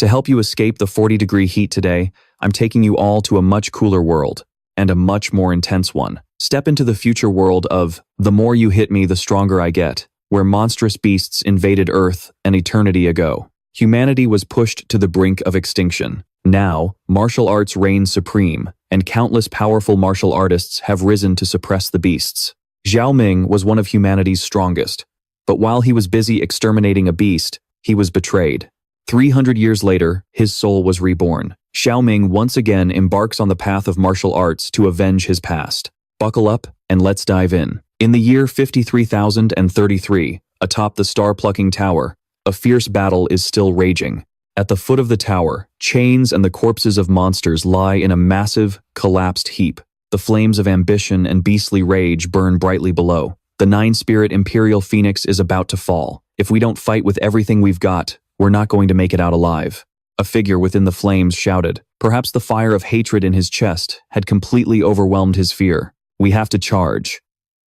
To help you escape the 40-degree heat today, I'm taking you all to a much cooler world, and a much more intense one. Step into the future world of "The more you hit me, the stronger I get," where monstrous beasts invaded Earth an eternity ago. Humanity was pushed to the brink of extinction. Now, martial arts reign supreme, and countless powerful martial artists have risen to suppress the beasts. Xiao Ming was one of humanity's strongest, but while he was busy exterminating a beast, he was betrayed. 300 years later, his soul was reborn. Xiao Ming once again embarks on the path of martial arts to avenge his past. Buckle up, and let's dive in. In the year 53,033, atop the Star-Plucking Tower, a fierce battle is still raging. At the foot of the tower, chains and the corpses of monsters lie in a massive, collapsed heap. The flames of ambition and beastly rage burn brightly below. The Nine-Spirit Imperial Phoenix is about to fall. If we don't fight with everything we've got, we're not going to make it out alive. A figure within the flames shouted. Perhaps the fire of hatred in his chest had completely overwhelmed his fear. We have to charge.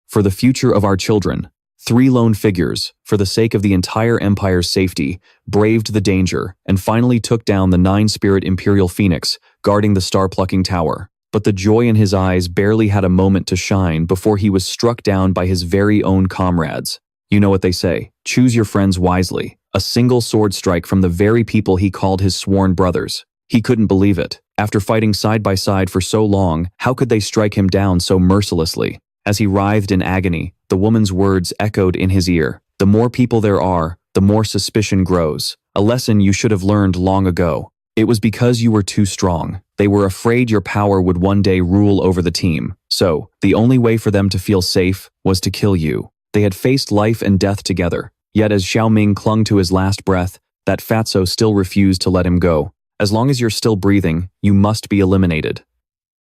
For the future of our children, 3 lone figures, for the sake of the entire Empire's safety, braved the danger and finally took down the Nine-Spirit Imperial Phoenix, guarding the Star-Plucking Tower. But the joy in his eyes barely had a moment to shine before he was struck down by his very own comrades. You know what they say, choose your friends wisely. A single sword strike from the very people he called his sworn brothers. He couldn't believe it. After fighting side by side for so long, how could they strike him down so mercilessly? As he writhed in agony, the woman's words echoed in his ear. The more people there are, the more suspicion grows. A lesson you should have learned long ago. It was because you were too strong. They were afraid your power would one day rule over the team. So, the only way for them to feel safe was to kill you. They had faced life and death together. Yet as Xiao Ming clung to his last breath, that fatso still refused to let him go. As long as you're still breathing, you must be eliminated.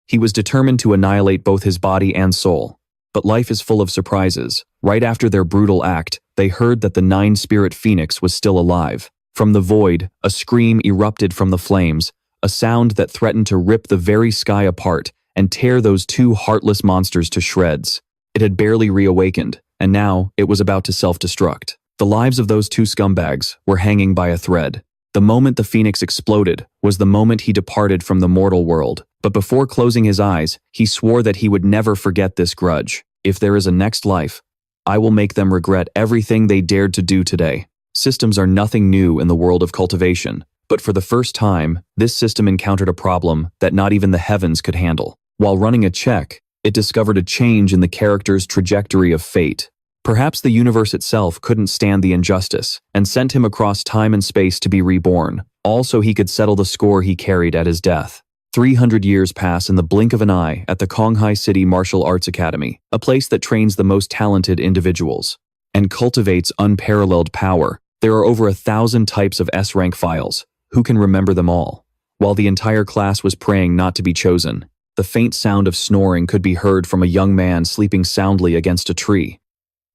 He was determined to annihilate both his body and soul. But life is full of surprises. Right after their brutal act, they heard that the Nine-Spirit Phoenix was still alive. From the void, a scream erupted from the flames, a sound that threatened to rip the very sky apart and tear those 2 heartless monsters to shreds. It had barely reawakened, and now it was about to self-destruct. The lives of those 2 scumbags were hanging by a thread. The moment the Phoenix exploded was the moment he departed from the mortal world. But before closing his eyes, he swore that he would never forget this grudge. If there is a next life, I will make them regret everything they dared to do today. Systems are nothing new in the world of cultivation, but for the first time, this system encountered a problem that not even the heavens could handle. While running a check, it discovered a change in the character's trajectory of fate. Perhaps the universe itself couldn't stand the injustice and sent him across time and space to be reborn, all so he could settle the score he carried at his death. 300 years pass in the blink of an eye at the Konghai City Martial Arts Academy, a place that trains the most talented individuals and cultivates unparalleled power. There are over 1,000 types of S-rank files. Who can remember them all? While the entire class was praying not to be chosen, the faint sound of snoring could be heard from a young man sleeping soundly against a tree.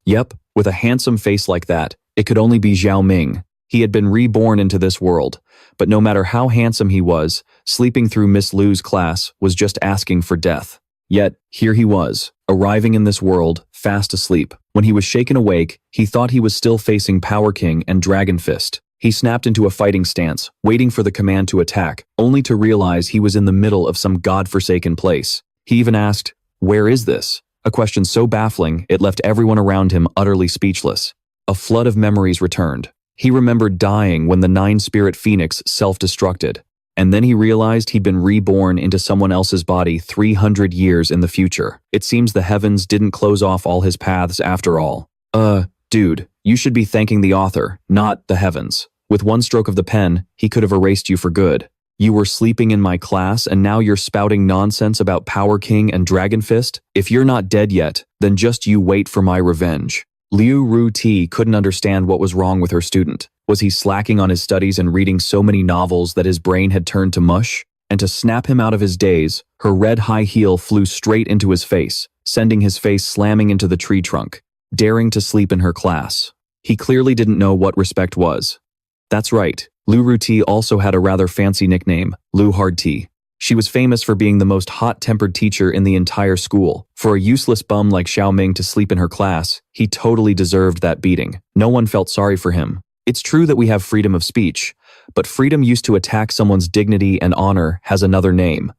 Yep, with a handsome face like that, it could only be Xiao Ming. He had been reborn into this world, but no matter how handsome he was, sleeping through Miss Lu's class was just asking for death. Yet, here he was, arriving in this world, fast asleep. When he was shaken awake, he thought he was still facing Power King and Dragon Fist. He snapped into a fighting stance, waiting for the command to attack, only to realize he was in the middle of some godforsaken place. He even asked, "Where is this?" A question so baffling, it left everyone around him utterly speechless. A flood of memories returned. He remembered dying when the Nine-Spirit Phoenix self-destructed, and then he realized he'd been reborn into someone else's body 300 years in the future. It seems the heavens didn't close off all his paths after all. Dude, you should be thanking the author, not the heavens. With one stroke of the pen, he could have erased you for good. You were sleeping in my class and now you're spouting nonsense about Power King and Dragon Fist? If you're not dead yet, then just you wait for my revenge. Liu Ruti couldn't understand what was wrong with her student. Was he slacking on his studies and reading so many novels that his brain had turned to mush? And to snap him out of his daze, her red high heel flew straight into his face, sending his face slamming into the tree trunk, daring to sleep in her class. He clearly didn't know what respect was. That's right, Liu Ruti also had a rather fancy nickname, Liu Hardti. She was famous for being the most hot-tempered teacher in the entire school. For a useless bum like Xiao Ming to sleep in her class, he totally deserved that beating. No one felt sorry for him. It's true that we have freedom of speech, but freedom used to attack someone's dignity and honor has another name: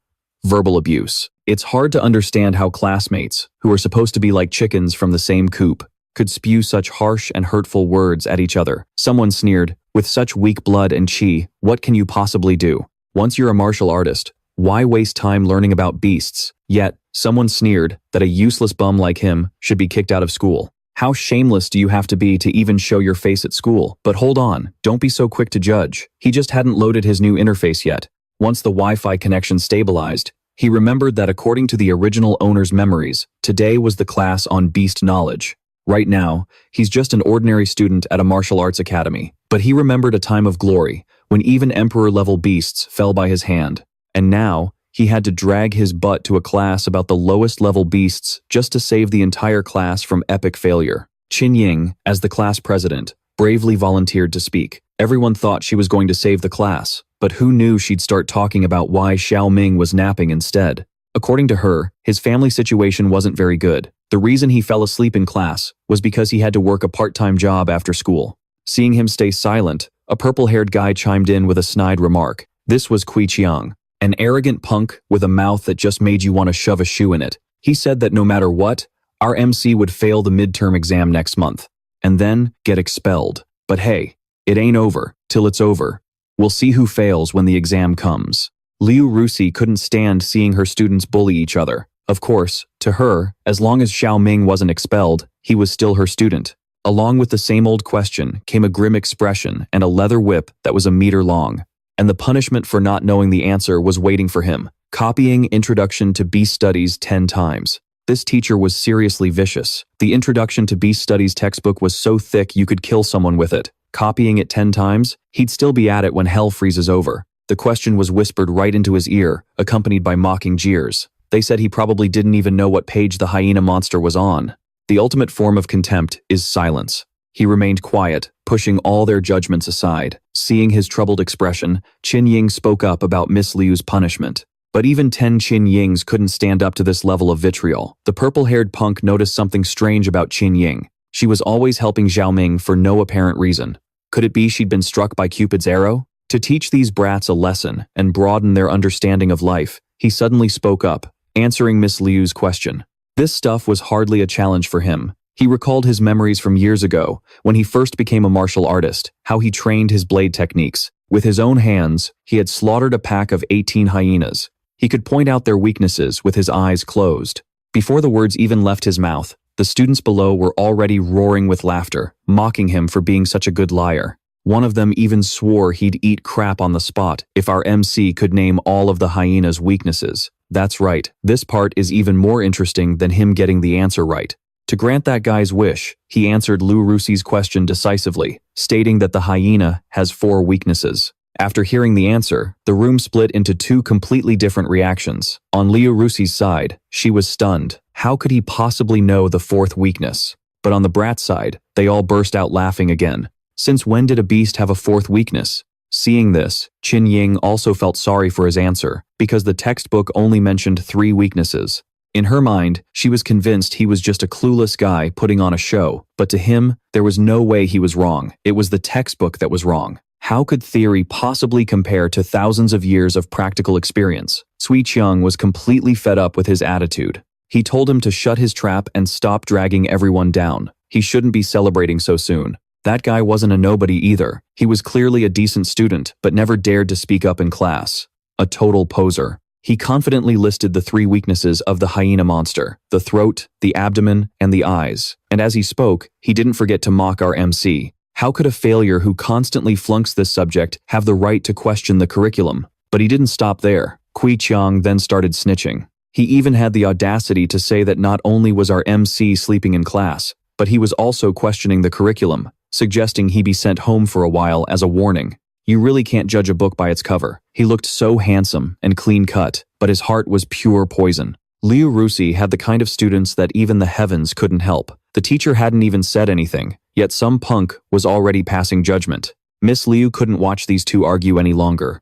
verbal abuse. It's hard to understand how classmates, who are supposed to be like chickens from the same coop, could spew such harsh and hurtful words at each other. Someone sneered, "With such weak blood and chi, what can you possibly do? Once you're a martial artist, why waste time learning about beasts?" Yet, someone sneered that a useless bum like him should be kicked out of school. How shameless do you have to be to even show your face at school? But hold on, don't be so quick to judge. He just hadn't loaded his new interface yet. Once the Wi-Fi connection stabilized, he remembered that according to the original owner's memories, today was the class on beast knowledge. Right now, he's just an ordinary student at a martial arts academy. But he remembered a time of glory, when even emperor-level beasts fell by his hand. And now, he had to drag his butt to a class about the lowest-level beasts just to save the entire class from epic failure. Qin Ying, as the class president, bravely volunteered to speak. Everyone thought she was going to save the class, but who knew she'd start talking about why Xiao Ming was napping instead. According to her, his family situation wasn't very good. The reason he fell asleep in class was because he had to work a part-time job after school. Seeing him stay silent, a purple-haired guy chimed in with a snide remark. This was Kui Chiang, an arrogant punk with a mouth that just made you want to shove a shoe in it. He said that no matter what, our MC would fail the midterm exam next month, and then get expelled. But hey, it ain't over till it's over. We'll see who fails when the exam comes. Liu Rusi couldn't stand seeing her students bully each other. Of course, to her, as long as Xiao Ming wasn't expelled, he was still her student. Along with the same old question came a grim expression and a leather whip that was a meter long. And the punishment for not knowing the answer was waiting for him: copying Introduction to Beast Studies 10 times. This teacher was seriously vicious. The Introduction to Beast Studies textbook was so thick you could kill someone with it. Copying it 10 times? He'd still be at it when hell freezes over. The question was whispered right into his ear, accompanied by mocking jeers. They said he probably didn't even know what page the hyena monster was on. The ultimate form of contempt is silence. He remained quiet, pushing all their judgments aside. Seeing his troubled expression, Qin Ying spoke up about Miss Liu's punishment. But even 10 Qin Yings couldn't stand up to this level of vitriol. The purple-haired punk noticed something strange about Qin Ying. She was always helping Xiao Ming for no apparent reason. Could it be she'd been struck by Cupid's arrow? To teach these brats a lesson and broaden their understanding of life, he suddenly spoke up, answering Miss Liu's question. This stuff was hardly a challenge for him. He recalled his memories from years ago, when he first became a martial artist, how he trained his blade techniques. With his own hands, he had slaughtered a pack of 18 hyenas. He could point out their weaknesses with his eyes closed. Before the words even left his mouth, the students below were already roaring with laughter, mocking him for being such a good liar. One of them even swore he'd eat crap on the spot if our MC could name all of the hyenas' weaknesses. That's right, this part is even more interesting than him getting the answer right. To grant that guy's wish, he answered Liu Rusi's question decisively, stating that the hyena has 4 weaknesses. After hearing the answer, the room split into 2 completely different reactions. On Liu Rusi's side, she was stunned. How could he possibly know the 4th weakness? But on the brat's side, they all burst out laughing again. Since when did a beast have a 4th weakness? Seeing this, Qin Ying also felt sorry for his answer, because the textbook only mentioned 3 weaknesses. In her mind, she was convinced he was just a clueless guy putting on a show, but to him, there was no way he was wrong. It was the textbook that was wrong. How could theory possibly compare to thousands of years of practical experience? Cui Qiang was completely fed up with his attitude. He told him to shut his trap and stop dragging everyone down. He shouldn't be celebrating so soon. That guy wasn't a nobody either. He was clearly a decent student, but never dared to speak up in class. A total poser. He confidently listed the 3 weaknesses of the hyena monster: the throat, the abdomen, and the eyes. And as he spoke, he didn't forget to mock our MC. How could a failure who constantly flunks this subject have the right to question the curriculum? But he didn't stop there. Kui Chiang then started snitching. He even had the audacity to say that not only was our MC sleeping in class, but he was also questioning the curriculum, suggesting he be sent home for a while as a warning. You really can't judge a book by its cover. He looked so handsome and clean-cut, but his heart was pure poison. Liu Rusi had the kind of students that even the heavens couldn't help. The teacher hadn't even said anything, yet some punk was already passing judgment. Miss Liu couldn't watch these 2 argue any longer.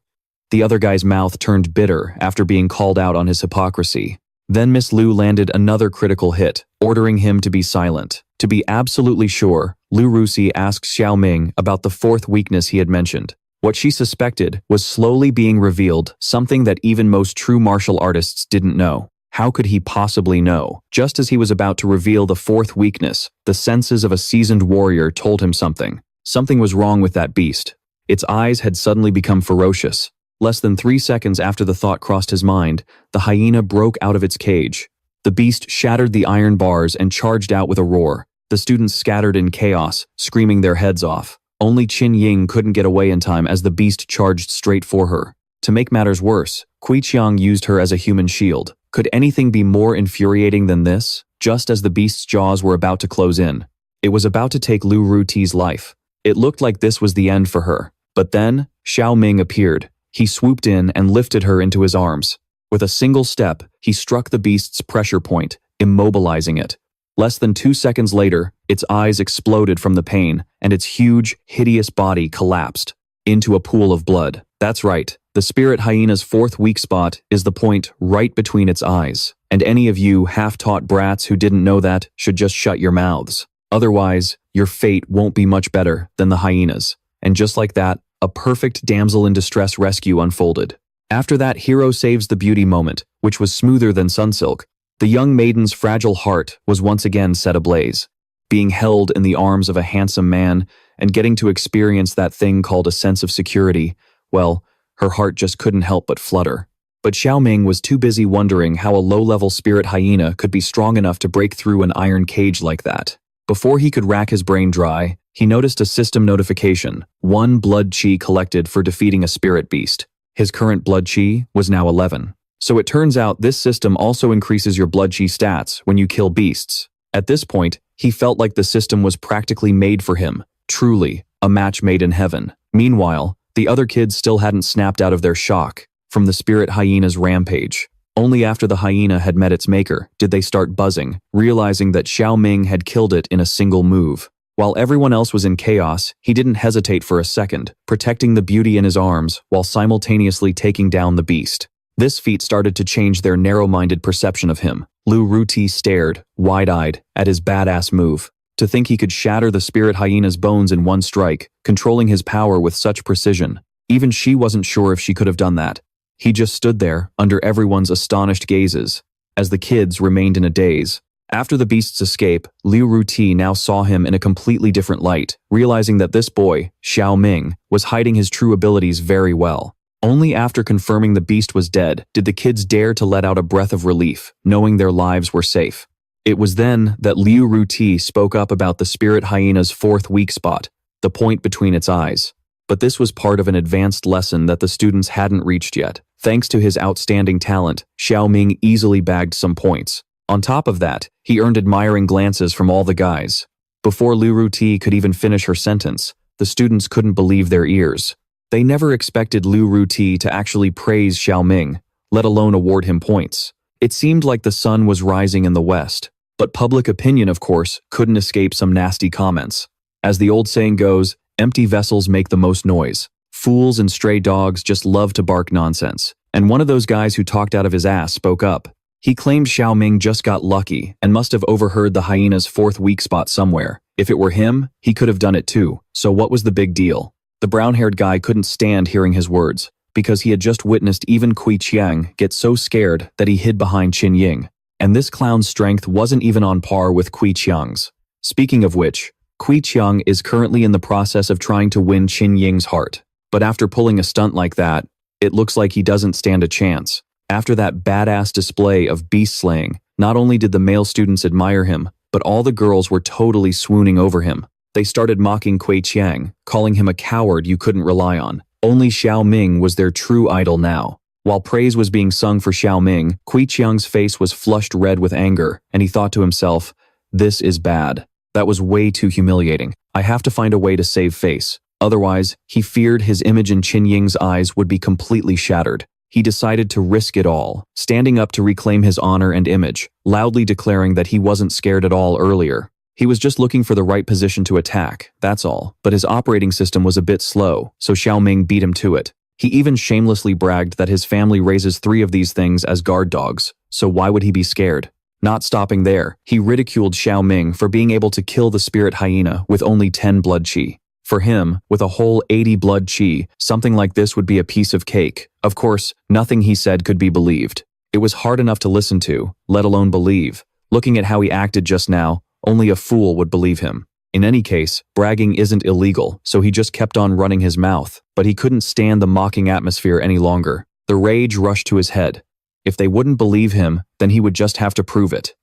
The other guy's mouth turned bitter after being called out on his hypocrisy. Then Miss Liu landed another critical hit, ordering him to be silent. To be absolutely sure, Liu Rusi asked Xiao Ming about the 4th weakness he had mentioned. What she suspected was slowly being revealed, something that even most true martial artists didn't know. How could he possibly know? Just as he was about to reveal the fourth weakness, the senses of a seasoned warrior told him something. Something was wrong with that beast. Its eyes had suddenly become ferocious. Less than 3 seconds after the thought crossed his mind, the hyena broke out of its cage. The beast shattered the iron bars and charged out with a roar. The students scattered in chaos, screaming their heads off. Only Qin Ying couldn't get away in time as the beast charged straight for her. To make matters worse, Kui Qiang used her as a human shield. Could anything be more infuriating than this? Just as the beast's jaws were about to close in, it was about to take Lu Ruti's life. It looked like this was the end for her. But then, Xiao Ming appeared. He swooped in and lifted her into his arms. With a single step, he struck the beast's pressure point, immobilizing it. Less than 2 seconds later, its eyes exploded from the pain, and its huge, hideous body collapsed into a pool of blood. That's right, the spirit hyena's fourth weak spot is the point right between its eyes. And any of you half-taught brats who didn't know that should just shut your mouths. Otherwise, your fate won't be much better than the hyenas. And just like that, a perfect damsel in distress rescue unfolded. After that hero saves the beauty moment, which was smoother than sunsilk, the young maiden's fragile heart was once again set ablaze. Being held in the arms of a handsome man and getting to experience that thing called a sense of security, well, her heart just couldn't help but flutter. But Xiao Ming was too busy wondering how a low-level spirit hyena could be strong enough to break through an iron cage like that. Before he could rack his brain dry, he noticed a system notification: 1 blood chi collected for defeating a spirit beast. His current blood chi was now 11. So it turns out this system also increases your blood chi stats when you kill beasts. At this point, he felt like the system was practically made for him. Truly, a match made in heaven. Meanwhile, the other kids still hadn't snapped out of their shock from the spirit hyena's rampage. Only after the hyena had met its maker did they start buzzing, realizing that Xiao Ming had killed it in a single move. While everyone else was in chaos, he didn't hesitate for a second, protecting the beauty in his arms while simultaneously taking down the beast. This feat started to change their narrow-minded perception of him. Lu Ruti stared, wide-eyed, at his badass move. To think he could shatter the spirit hyena's bones in one strike, controlling his power with such precision. Even she wasn't sure if she could have done that. He just stood there, under everyone's astonished gazes, as the kids remained in a daze. After the beast's escape, Liu Ruti now saw him in a completely different light, realizing that this boy, Xiao Ming, was hiding his true abilities very well. Only after confirming the beast was dead did the kids dare to let out a breath of relief, knowing their lives were safe. It was then that Liu Ruti spoke up about the spirit hyena's fourth weak spot, the point between its eyes. But this was part of an advanced lesson that the students hadn't reached yet. Thanks to his outstanding talent, Xiao Ming easily bagged some points. On top of that, he earned admiring glances from all the guys. Before Liu Ruti could even finish her sentence, the students couldn't believe their ears. They never expected Liu Ruti to actually praise Xiao Ming, let alone award him points. It seemed like the sun was rising in the west, but public opinion, of course, couldn't escape some nasty comments. As the old saying goes, empty vessels make the most noise. Fools and stray dogs just love to bark nonsense. And one of those guys who talked out of his ass spoke up. He claimed Xiao Ming just got lucky and must have overheard the hyena's fourth weak spot somewhere. If it were him, he could have done it too. So what was the big deal? The brown-haired guy couldn't stand hearing his words, because he had just witnessed even Kui Qiang get so scared that he hid behind Qin Ying. And this clown's strength wasn't even on par with Kui Qiang's. Speaking of which, Kui Qiang is currently in the process of trying to win Qin Ying's heart. But after pulling a stunt like that, it looks like he doesn't stand a chance. After that badass display of beast slaying, not only did the male students admire him, but all the girls were totally swooning over him. They started mocking Kui Qiang, calling him a coward you couldn't rely on. Only Xiao Ming was their true idol now. While praise was being sung for Xiao Ming, Kui Qiang's face was flushed red with anger, and he thought to himself, "This is bad. That was way too humiliating. I have to find a way to save face." Otherwise, he feared his image in Qin Ying's eyes would be completely shattered. He decided to risk it all, standing up to reclaim his honor and image, loudly declaring that he wasn't scared at all earlier. He was just looking for the right position to attack, that's all. But his operating system was a bit slow, so Xiao Ming beat him to it. He even shamelessly bragged that his family raises 3 of these things as guard dogs, so why would he be scared? Not stopping there, he ridiculed Xiao Ming for being able to kill the spirit hyena with only 10 blood chi. For him, with a whole 80 blood chi, something like this would be a piece of cake. Of course, nothing he said could be believed. It was hard enough to listen to, let alone believe. Looking at how he acted just now, only a fool would believe him. In any case, bragging isn't illegal, so he just kept on running his mouth, but he couldn't stand the mocking atmosphere any longer. The rage rushed to his head. If they wouldn't believe him, then he would just have to prove it.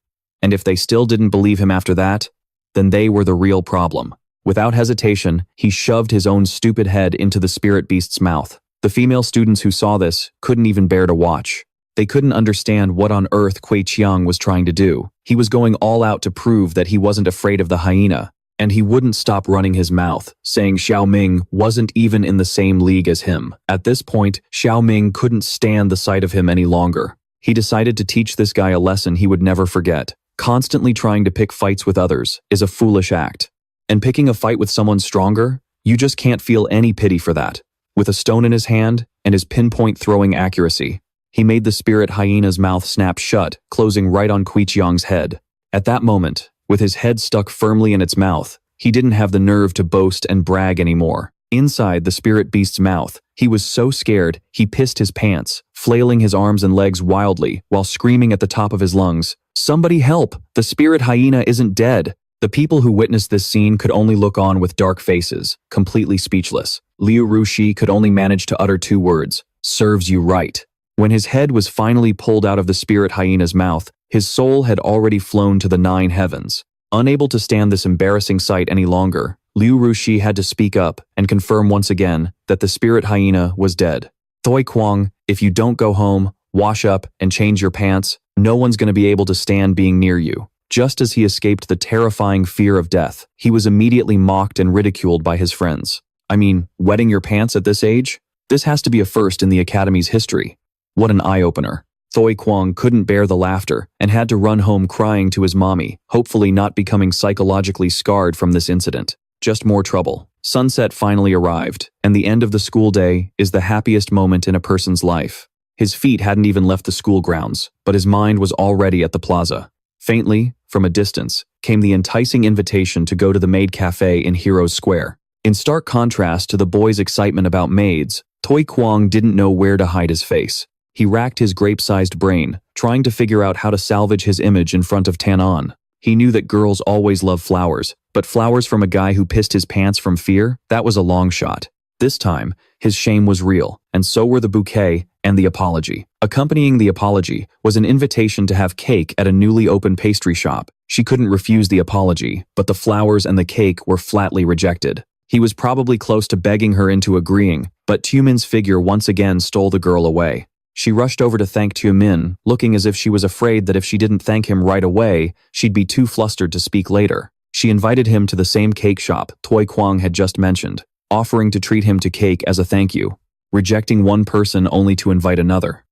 And if they still didn't believe him after that, then they were the real problem. Without hesitation, he shoved his own stupid head into the spirit beast's mouth. The female students who saw this couldn't even bear to watch. They couldn't understand what on earth Kui Qiang was trying to do. He was going all out to prove that he wasn't afraid of the hyena, and he wouldn't stop running his mouth, saying Xiao Ming wasn't even in the same league as him. At this point, Xiao Ming couldn't stand the sight of him any longer. He decided to teach this guy a lesson he would never forget. Constantly trying to pick fights with others is a foolish act. And picking a fight with someone stronger, you just can't feel any pity for that. With a stone in his hand and his pinpoint throwing accuracy, he made the spirit hyena's mouth snap shut, closing right on Kui Qiang's head. At that moment, with his head stuck firmly in its mouth, he didn't have the nerve to boast and brag anymore. Inside the spirit beast's mouth, he was so scared he pissed his pants, flailing his arms and legs wildly while screaming at the top of his lungs, "Somebody help! The spirit hyena isn't dead!" The people who witnessed this scene could only look on with dark faces, completely speechless. Liu Rushi could only manage to utter two words, "Serves you right." When his head was finally pulled out of the spirit hyena's mouth, his soul had already flown to the 9 heavens. Unable to stand this embarrassing sight any longer, Liu Rushi had to speak up and confirm once again that the spirit hyena was dead. "Thoi Kwang, if you don't go home, wash up, and change your pants, no one's going to be able to stand being near you." Just as he escaped the terrifying fear of death, he was immediately mocked and ridiculed by his friends. I mean, wetting your pants at this age? This has to be a first in the Academy's history. What an eye-opener. Thoi Kwang couldn't bear the laughter and had to run home crying to his mommy, hopefully not becoming psychologically scarred from this incident. Just more trouble. Sunset finally arrived, and the end of the school day is the happiest moment in a person's life. His feet hadn't even left the school grounds, but his mind was already at the plaza. Faintly, from a distance, came the enticing invitation to go to the maid cafe in Heroes Square. In stark contrast to the boy's excitement about maids, Thoi Kwang didn't know where to hide his face. He racked his grape-sized brain, trying to figure out how to salvage his image in front of Tanon. He knew that girls always love flowers, but flowers from a guy who pissed his pants from fear, that was a long shot. This time, his shame was real, and so were the bouquet and the apology. Accompanying the apology was an invitation to have cake at a newly opened pastry shop. She couldn't refuse the apology, but the flowers and the cake were flatly rejected. He was probably close to begging her into agreeing, but Tumin's figure once again stole the girl away. She rushed over to thank Tumin, looking as if she was afraid that if she didn't thank him right away, she'd be too flustered to speak later. She invited him to the same cake shop Thoi Kwang had just mentioned, offering to treat him to cake as a thank you, rejecting one person only to invite another.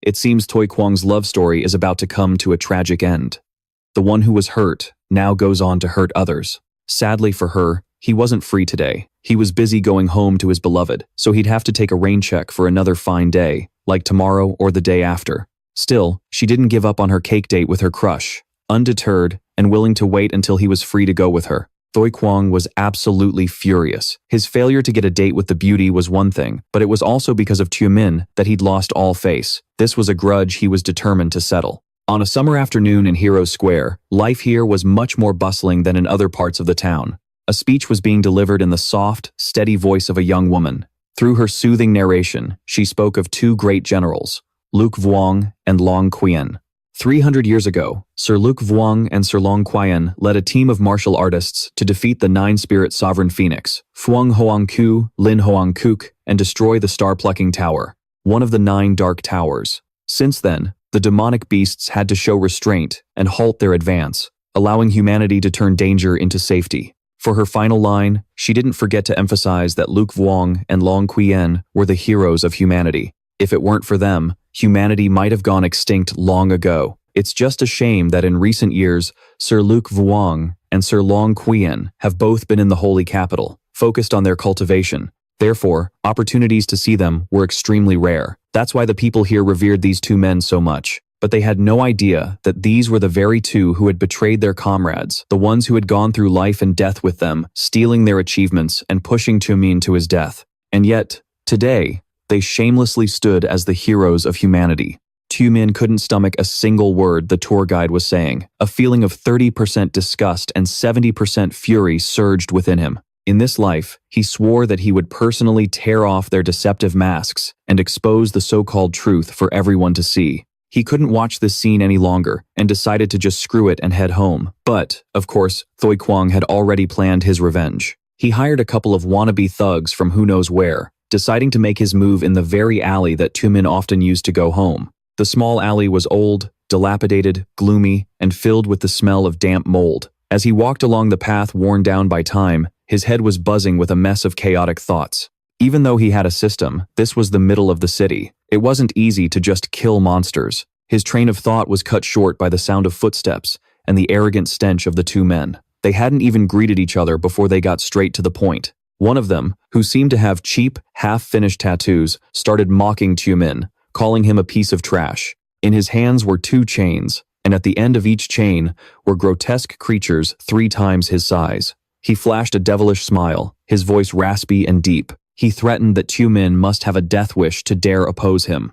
It seems Thoi Kwang's love story is about to come to a tragic end. The one who was hurt now goes on to hurt others. Sadly for her, he wasn't free today. He was busy going home to his beloved, so he'd have to take a rain check for another fine day, like tomorrow or the day after. Still, she didn't give up on her cake date with her crush. Undeterred and willing to wait until he was free to go with her, Thoi Kwang was absolutely furious. His failure to get a date with the beauty was one thing, but it was also because of Tumin that he'd lost all face. This was a grudge he was determined to settle. On a summer afternoon in Heroes Square, life here was much more bustling than in other parts of the town. A speech was being delivered in the soft, steady voice of a young woman. Through her soothing narration, she spoke of two great generals, Luke Vuong and Long Qian. 300 years ago, Sir Luke Vuong and Sir Long Qian led a team of martial artists to defeat the Nine-Spirit Sovereign Phoenix, Phuong Hoang Ku, Lin Hoang Kuk, and destroy the Star-Plucking Tower, one of the 9 Dark Towers. Since then, the demonic beasts had to show restraint and halt their advance, allowing humanity to turn danger into safety. For her final line, she didn't forget to emphasize that Luke Vuong and Long Qian were the heroes of humanity. If it weren't for them, humanity might have gone extinct long ago. It's just a shame that in recent years, Sir Luke Vuong and Sir Long Qian have both been in the Holy Capital, focused on their cultivation. Therefore, opportunities to see them were extremely rare. That's why the people here revered these two men so much. But they had no idea that these were the very two who had betrayed their comrades, the ones who had gone through life and death with them, stealing their achievements and pushing Xiao to his death. And yet, today, they shamelessly stood as the heroes of humanity. Xiao couldn't stomach a single word the tour guide was saying. A feeling of 30% disgust and 70% fury surged within him. In this life, he swore that he would personally tear off their deceptive masks and expose the so-called truth for everyone to see. He couldn't watch this scene any longer and decided to just screw it and head home. But, of course, Thoi Quang had already planned his revenge. He hired a couple of wannabe thugs from who knows where, deciding to make his move in the very alley that Xiao often used to go home. The small alley was old, dilapidated, gloomy, and filled with the smell of damp mold. As he walked along the path worn down by time, his head was buzzing with a mess of chaotic thoughts. Even though he had a system, this was the middle of the city. It wasn't easy to just kill monsters. His train of thought was cut short by the sound of footsteps and the arrogant stench of the two men. They hadn't even greeted each other before they got straight to the point. One of them, who seemed to have cheap, half-finished tattoos, started mocking Xiao, calling him a piece of trash. In his hands were 2 chains, and at the end of each chain were grotesque creatures 3 times his size. He flashed a devilish smile, his voice raspy and deep. He threatened that Xiao must have a death wish to dare oppose him.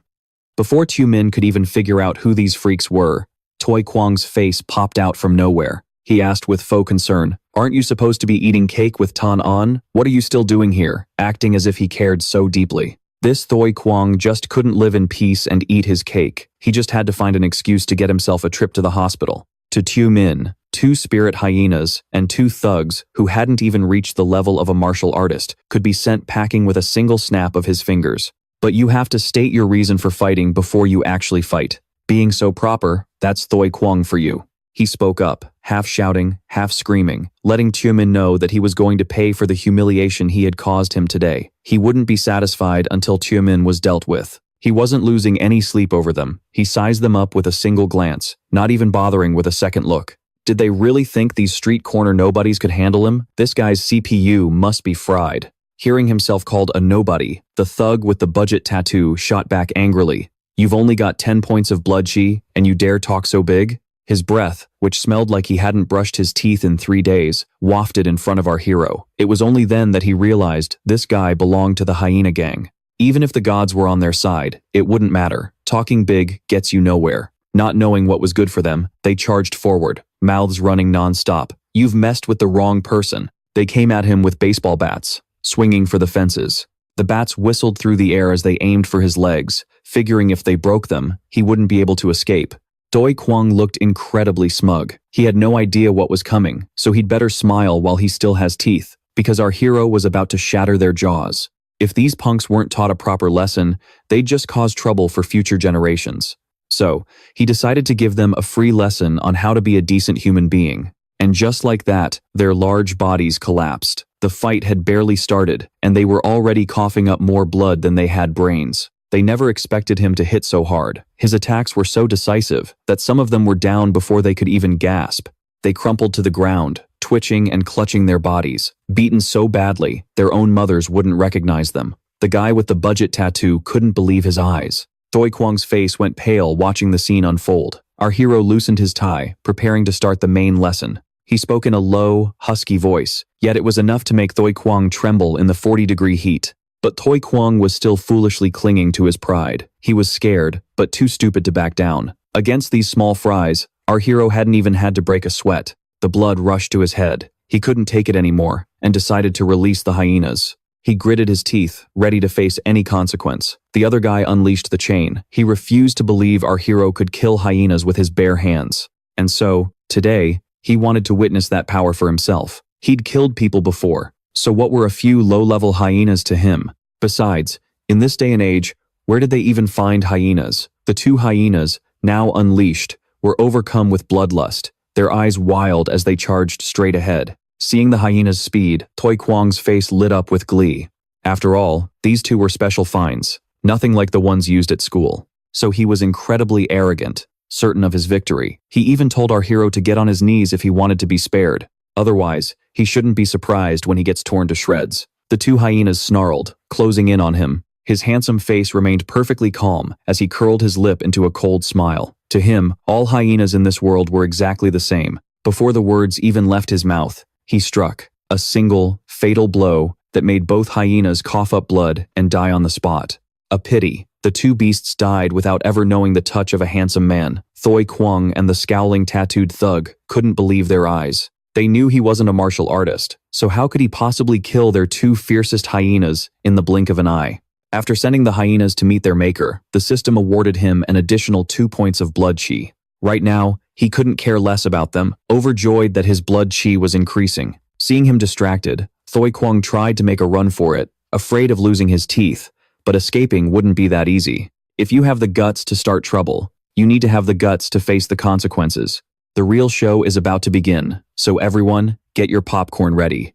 Before Xiao could even figure out who these freaks were, Thoi Quang's face popped out from nowhere. He asked with faux concern, "Aren't you supposed to be eating cake with Tan An? What are you still doing here?" Acting as if he cared so deeply. This Thoi Quang just couldn't live in peace and eat his cake. He just had to find an excuse to get himself a trip to the hospital. To Xiao, 2 spirit hyenas and 2 thugs who hadn't even reached the level of a martial artist could be sent packing with a single snap of his fingers. But you have to state your reason for fighting before you actually fight. Being so proper, that's Thoi Quang for you. He spoke up, half shouting, half screaming, letting Xiao know that he was going to pay for the humiliation he had caused him today. He wouldn't be satisfied until Xiao was dealt with. He wasn't losing any sleep over them. He sized them up with a single glance, not even bothering with a second look. Did they really think these street corner nobodies could handle him? This guy's CPU must be fried. Hearing himself called a nobody, the thug with the budget tattoo shot back angrily. "You've only got 10 points of blood chi, and you dare talk so big?" His breath, which smelled like he hadn't brushed his teeth in 3 days, wafted in front of our hero. It was only then that he realized this guy belonged to the hyena gang. Even if the gods were on their side, it wouldn't matter. Talking big gets you nowhere. Not knowing what was good for them, they charged forward, mouths running non-stop. "You've messed with the wrong person." They came at him with baseball bats, swinging for the fences. The bats whistled through the air as they aimed for his legs, figuring if they broke them, he wouldn't be able to escape. Thoi Quang looked incredibly smug. He had no idea what was coming, so he'd better smile while he still has teeth, because our hero was about to shatter their jaws. If these punks weren't taught a proper lesson, they'd just cause trouble for future generations. So, he decided to give them a free lesson on how to be a decent human being. And just like that, their large bodies collapsed. The fight had barely started, and they were already coughing up more blood than they had brains. They never expected him to hit so hard. His attacks were so decisive that some of them were down before they could even gasp. They crumpled to the ground, twitching and clutching their bodies, beaten so badly their own mothers wouldn't recognize them. The guy with the budget tattoo couldn't believe his eyes. Thoi Quang's face went pale watching the scene unfold. Our hero loosened his tie, preparing to start the main lesson. He spoke in a low, husky voice, yet it was enough to make Thoi Quang tremble in the 40-degree heat. But Thoi Quang was still foolishly clinging to his pride. He was scared, but too stupid to back down. Against these small fries, our hero hadn't even had to break a sweat. The blood rushed to his head. He couldn't take it anymore, and decided to release the hyenas. He gritted his teeth, ready to face any consequence. The other guy unleashed the chain. He refused to believe our hero could kill hyenas with his bare hands. And so, today, he wanted to witness that power for himself. He'd killed people before, so what were a few low-level hyenas to him? Besides, in this day and age, where did they even find hyenas? The 2 hyenas, now unleashed, were overcome with bloodlust, their eyes wild as they charged straight ahead. Seeing the hyena's speed, Thoi Quang's face lit up with glee. After all, these 2 were special finds, nothing like the ones used at school. So he was incredibly arrogant, certain of his victory. He even told our hero to get on his knees if he wanted to be spared. Otherwise, he shouldn't be surprised when he gets torn to shreds. The 2 hyenas snarled, closing in on him. His handsome face remained perfectly calm as he curled his lip into a cold smile. To him, all hyenas in this world were exactly the same. Before the words even left his mouth, he struck a single, fatal blow that made both hyenas cough up blood and die on the spot. A pity. The two beasts died without ever knowing the touch of a handsome man. Thoi Kwang and the scowling tattooed thug couldn't believe their eyes. They knew he wasn't a martial artist, so how could he possibly kill their two fiercest hyenas in the blink of an eye? After sending the hyenas to meet their maker, the system awarded him an additional 2 points of blood chi. Right now, he couldn't care less about them, overjoyed that his blood chi was increasing. Seeing him distracted, Thoi Kwang tried to make a run for it, afraid of losing his teeth, but escaping wouldn't be that easy. If you have the guts to start trouble, you need to have the guts to face the consequences. The real show is about to begin, so everyone, get your popcorn ready.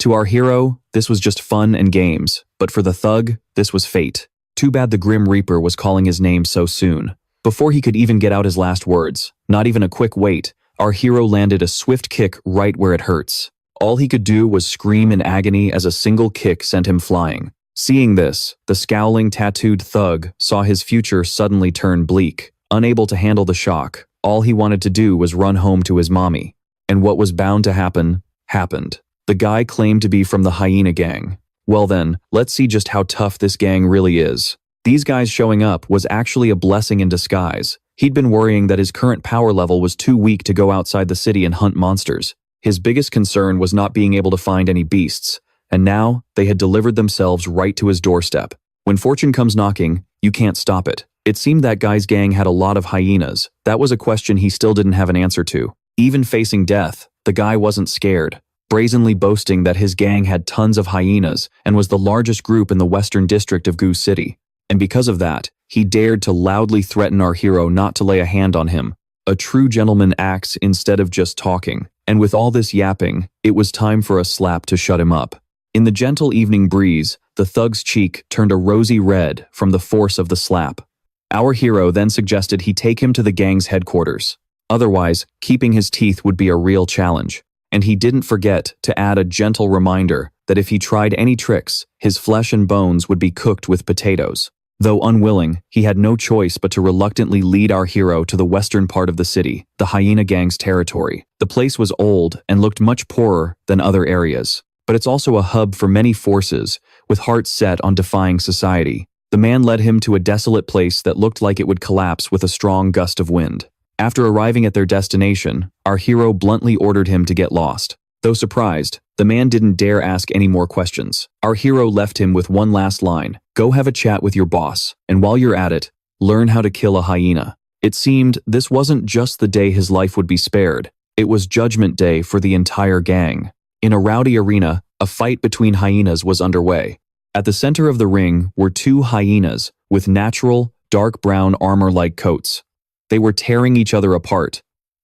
To our hero, this was just fun and games, but for the thug, this was fate. Too bad the Grim Reaper was calling his name so soon. Before he could even get out his last words, not even a quick wait, our hero landed a swift kick right where it hurts. All he could do was scream in agony as a single kick sent him flying. Seeing this, the scowling tattooed thug saw his future suddenly turn bleak. Unable to handle the shock, all he wanted to do was run home to his mommy. And what was bound to happen, happened. The guy claimed to be from the hyena gang. Well then, let's see just how tough this gang really is. These guys showing up was actually a blessing in disguise. He'd been worrying that his current power level was too weak to go outside the city and hunt monsters. His biggest concern was not being able to find any beasts, and now they had delivered themselves right to his doorstep. When fortune comes knocking, you can't stop it. It seemed that guy's gang had a lot of hyenas. That was a question he still didn't have an answer to. Even facing death, the guy wasn't scared, brazenly boasting that his gang had tons of hyenas and was the largest group in the western district of Goose City. And because of that, he dared to loudly threaten our hero not to lay a hand on him. A true gentleman acts instead of just talking. And with all this yapping, it was time for a slap to shut him up. In the gentle evening breeze, the thug's cheek turned a rosy red from the force of the slap. Our hero then suggested he take him to the gang's headquarters. Otherwise, keeping his teeth would be a real challenge. And he didn't forget to add a gentle reminder that if he tried any tricks, his flesh and bones would be cooked with potatoes. Though unwilling, he had no choice but to reluctantly lead our hero to the western part of the city, the hyena gang's territory. The place was old and looked much poorer than other areas, but it's also a hub for many forces, with hearts set on defying society. The man led him to a desolate place that looked like it would collapse with a strong gust of wind. After arriving at their destination, our hero bluntly ordered him to get lost. Though surprised, the man didn't dare ask any more questions. Our hero left him with one last line: go have a chat with your boss, and while you're at it, learn how to kill a hyena. It seemed this wasn't just the day his life would be spared, it was Judgment Day for the entire gang. In a rowdy arena, a fight between hyenas was underway. At the center of the ring were two hyenas with natural, dark brown armor-like coats. They were tearing each other apart,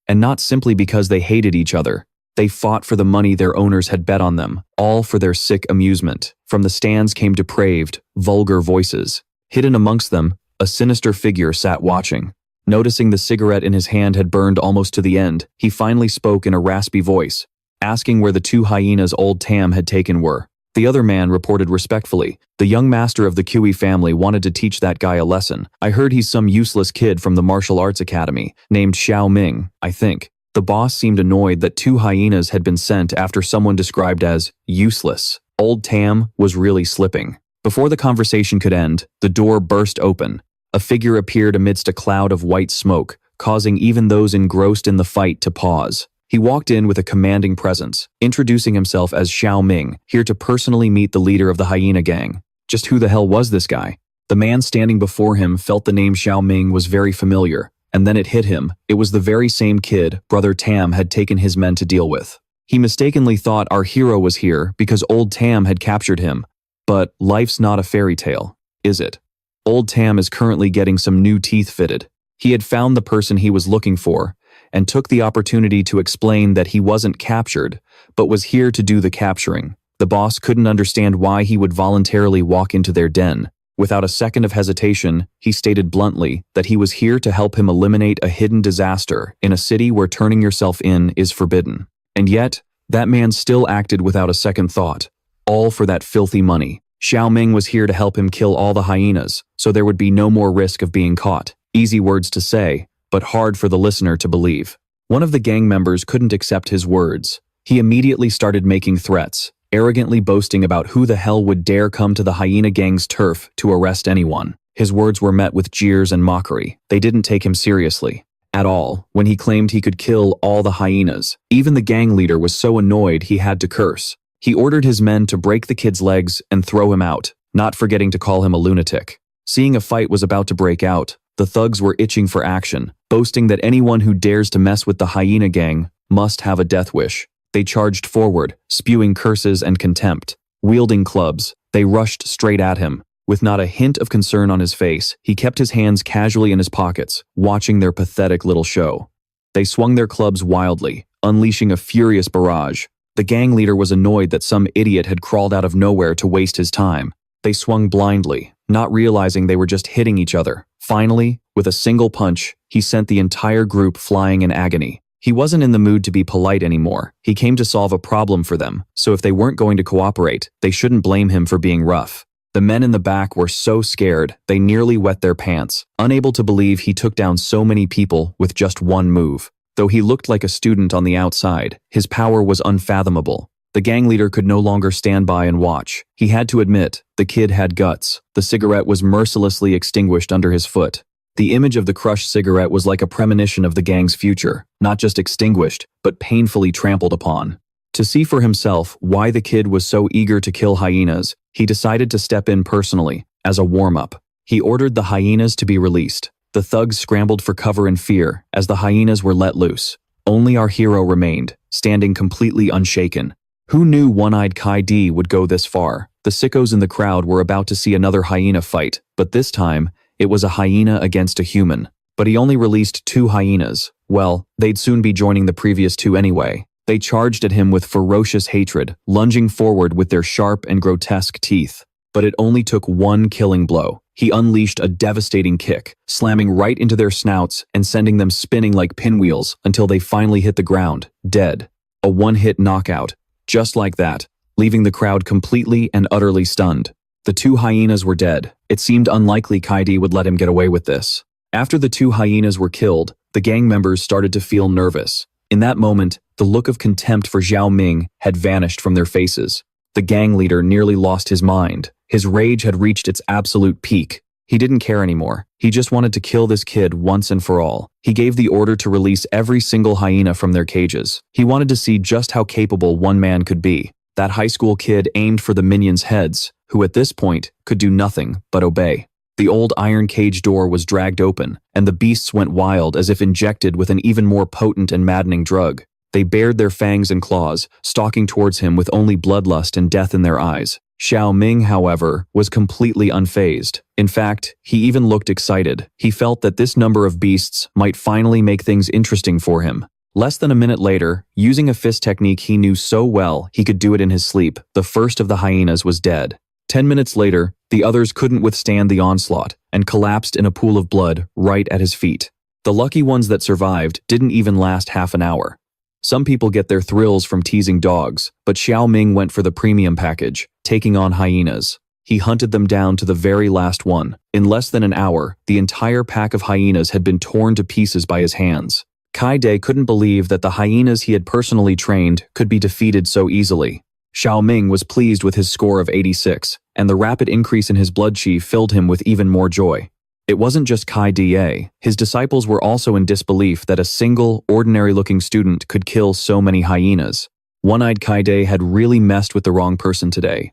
and not simply because they hated each other. They fought for the money their owners had bet on them, all for their sick amusement. From the stands came depraved, vulgar voices. Hidden amongst them, a sinister figure sat watching. Noticing the cigarette in his hand had burned almost to the end, he finally spoke in a raspy voice, asking where the two hyenas old Tam had taken were. The other man reported respectfully, the young master of the Kui family wanted to teach that guy a lesson. I heard he's some useless kid from the martial arts academy, named Xiao Ming, I think. The boss seemed annoyed that two hyenas had been sent after someone described as useless. Old Tam was really slipping. Before the conversation could end, the door burst open. A figure appeared amidst a cloud of white smoke, causing even those engrossed in the fight to pause. He walked in with a commanding presence, introducing himself as Xiao Ming, here to personally meet the leader of the hyena gang. Just who the hell was this guy? The man standing before him felt the name Xiao Ming was very familiar, and then it hit him. It was the very same kid Brother Tam had taken his men to deal with. He mistakenly thought our hero was here because old Tam had captured him. But life's not a fairy tale, is it? Old Tam is currently getting some new teeth fitted. He had found the person he was looking for, and took the opportunity to explain that he wasn't captured, but was here to do the capturing. The boss couldn't understand why he would voluntarily walk into their den. Without a second of hesitation, he stated bluntly that he was here to help him eliminate a hidden disaster in a city where turning yourself in is forbidden. And yet, that man still acted without a second thought, all for that filthy money. Xiao Ming was here to help him kill all the hyenas, so there would be no more risk of being caught. Easy words to say, but hard for the listener to believe. One of the gang members couldn't accept his words. He immediately started making threats, arrogantly boasting about who the hell would dare come to the hyena gang's turf to arrest anyone. His words were met with jeers and mockery. They didn't take him seriously at all when he claimed he could kill all the hyenas. Even the gang leader was so annoyed he had to curse. He ordered his men to break the kid's legs and throw him out, not forgetting to call him a lunatic. Seeing a fight was about to break out, the thugs were itching for action, boasting that anyone who dares to mess with the hyena gang must have a death wish. They charged forward, spewing curses and contempt. Wielding clubs, they rushed straight at him. With not a hint of concern on his face, he kept his hands casually in his pockets, watching their pathetic little show. They swung their clubs wildly, unleashing a furious barrage. The gang leader was annoyed that some idiot had crawled out of nowhere to waste his time. They swung blindly, not realizing they were just hitting each other. Finally, with a single punch, he sent the entire group flying in agony. He wasn't in the mood to be polite anymore. He came to solve a problem for them, so if they weren't going to cooperate, they shouldn't blame him for being rough. The men in the back were so scared, they nearly wet their pants, unable to believe he took down so many people with just one move. Though he looked like a student on the outside, his power was unfathomable. The gang leader could no longer stand by and watch. He had to admit, the kid had guts. The cigarette was mercilessly extinguished under his foot. The image of the crushed cigarette was like a premonition of the gang's future, not just extinguished, but painfully trampled upon. To see for himself why the kid was so eager to kill hyenas, he decided to step in personally, as a warm-up. He ordered the hyenas to be released. The thugs scrambled for cover in fear as the hyenas were let loose. Only our hero remained, standing completely unshaken. Who knew One-Eyed Kai-D would go this far? The sickos in the crowd were about to see another hyena fight, but this time, it was a hyena against a human. But he only released 2 hyenas. Well, they'd soon be joining the previous 2 anyway. They charged at him with ferocious hatred, lunging forward with their sharp and grotesque teeth. But it only took one killing blow. He unleashed a devastating kick, slamming right into their snouts and sending them spinning like pinwheels until they finally hit the ground, dead. A one-hit knockout, just like that, leaving the crowd completely and utterly stunned. The 2 hyenas were dead. It seemed unlikely Kai-D would let him get away with this. After the 2 hyenas were killed, the gang members started to feel nervous. In that moment, the look of contempt for Xiao Ming had vanished from their faces. The gang leader nearly lost his mind. His rage had reached its absolute peak. He didn't care anymore. He just wanted to kill this kid once and for all. He gave the order to release every single hyena from their cages. He wanted to see just how capable one man could be. That high school kid aimed for the minions' heads, who at this point could do nothing but obey. The old iron cage door was dragged open, and the beasts went wild as if injected with an even more potent and maddening drug. They bared their fangs and claws, stalking towards him with only bloodlust and death in their eyes. Xiao Ming, however, was completely unfazed. In fact, he even looked excited. He felt that this number of beasts might finally make things interesting for him. Less than a minute later, using a fist technique he knew so well he could do it in his sleep, the first of the hyenas was dead. 10 minutes later, the others couldn't withstand the onslaught and collapsed in a pool of blood right at his feet. The lucky ones that survived didn't even last half an hour. Some people get their thrills from teasing dogs, but Xiao Ming went for the premium package, taking on hyenas. He hunted them down to the very last one. In less than an hour, the entire pack of hyenas had been torn to pieces by his hands. Kai-D couldn't believe that the hyenas he had personally trained could be defeated so easily. Xiao Ming was pleased with his score of 86, and the rapid increase in his blood chi filled him with even more joy. It wasn't just Kai-D. His disciples were also in disbelief that a single, ordinary-looking student could kill so many hyenas. One-Eyed Kai-D had really messed with the wrong person today.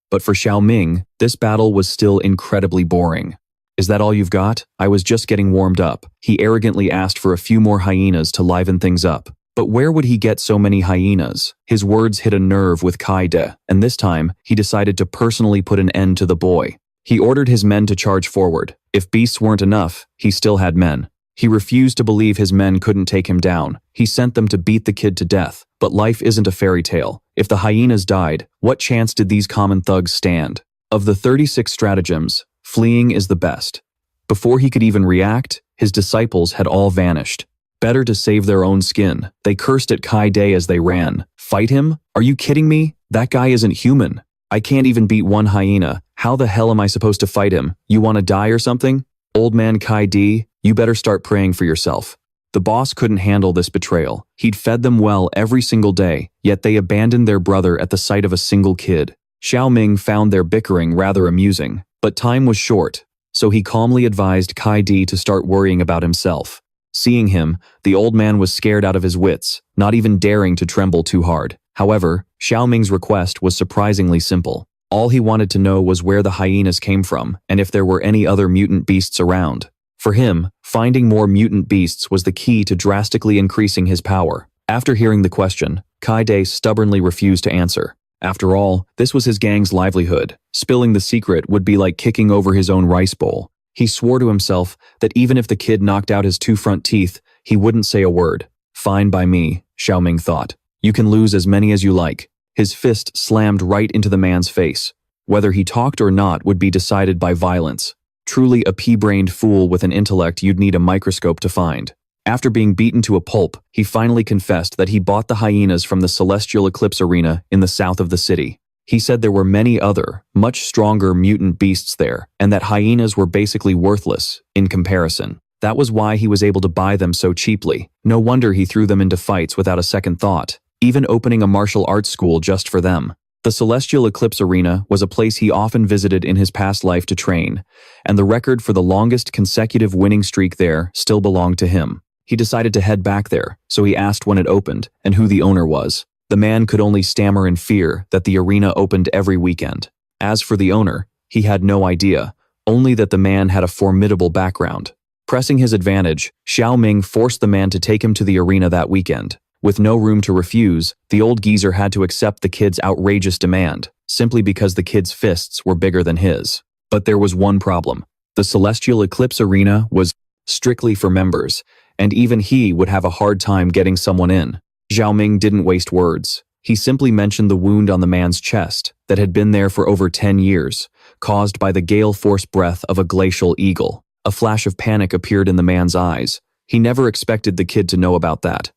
But for Xiao Ming, this battle was still incredibly boring. "Is that all you've got? I was just getting warmed up." He arrogantly asked for a few more hyenas to liven things up. But where would he get so many hyenas? His words hit a nerve with Kai-D, and this time, he decided to personally put an end to the boy. He ordered his men to charge forward. If beasts weren't enough, he still had men. He refused to believe his men couldn't take him down. He sent them to beat the kid to death. But life isn't a fairy tale. If the hyenas died, what chance did these common thugs stand? Of the 36 stratagems, fleeing is the best. Before he could even react, his disciples had all vanished. Better to save their own skin. They cursed at Kai-D as they ran. "Fight him? Are you kidding me? That guy isn't human. I can't even beat one hyena. How the hell am I supposed to fight him? You want to die or something?" Old man Kai D, you better start praying for yourself. The boss couldn't handle this betrayal. He'd fed them well every single day, yet they abandoned their brother at the sight of a single kid. Xiao Ming found their bickering rather amusing, but time was short, so he calmly advised Kai D to start worrying about himself. Seeing him, the old man was scared out of his wits, not even daring to tremble too hard. However, Xiao Ming's request was surprisingly simple. All he wanted to know was where the hyenas came from and if there were any other mutant beasts around. For him, finding more mutant beasts was the key to drastically increasing his power. After hearing the question, Kai De stubbornly refused to answer. After all, this was his gang's livelihood. Spilling the secret would be like kicking over his own rice bowl. He swore to himself that even if the kid knocked out his 2 front teeth, he wouldn't say a word. Fine by me, Xiao Ming thought. You can lose as many as you like. His fist slammed right into the man's face. Whether he talked or not would be decided by violence. Truly a pea-brained fool with an intellect you'd need a microscope to find. After being beaten to a pulp, he finally confessed that he bought the hyenas from the Celestial Eclipse Arena in the south of the city. He said there were many other, much stronger mutant beasts there, and that hyenas were basically worthless in comparison. That was why he was able to buy them so cheaply. No wonder he threw them into fights without a second thought, even opening a martial arts school just for them. The Celestial Eclipse Arena was a place he often visited in his past life to train, and the record for the longest consecutive winning streak there still belonged to him. He decided to head back there, so he asked when it opened and who the owner was. The man could only stammer in fear that the arena opened every weekend. As for the owner, he had no idea, only that the man had a formidable background. Pressing his advantage, Xiao Ming forced the man to take him to the arena that weekend. With no room to refuse, the old geezer had to accept the kid's outrageous demand, simply because the kid's fists were bigger than his. But there was one problem. The Celestial Eclipse Arena was strictly for members, and even he would have a hard time getting someone in. Xiao Ming didn't waste words. He simply mentioned the wound on the man's chest that had been there for over 10 years, caused by the gale force breath of a glacial eagle. A flash of panic appeared in the man's eyes. He never expected the kid to know about that.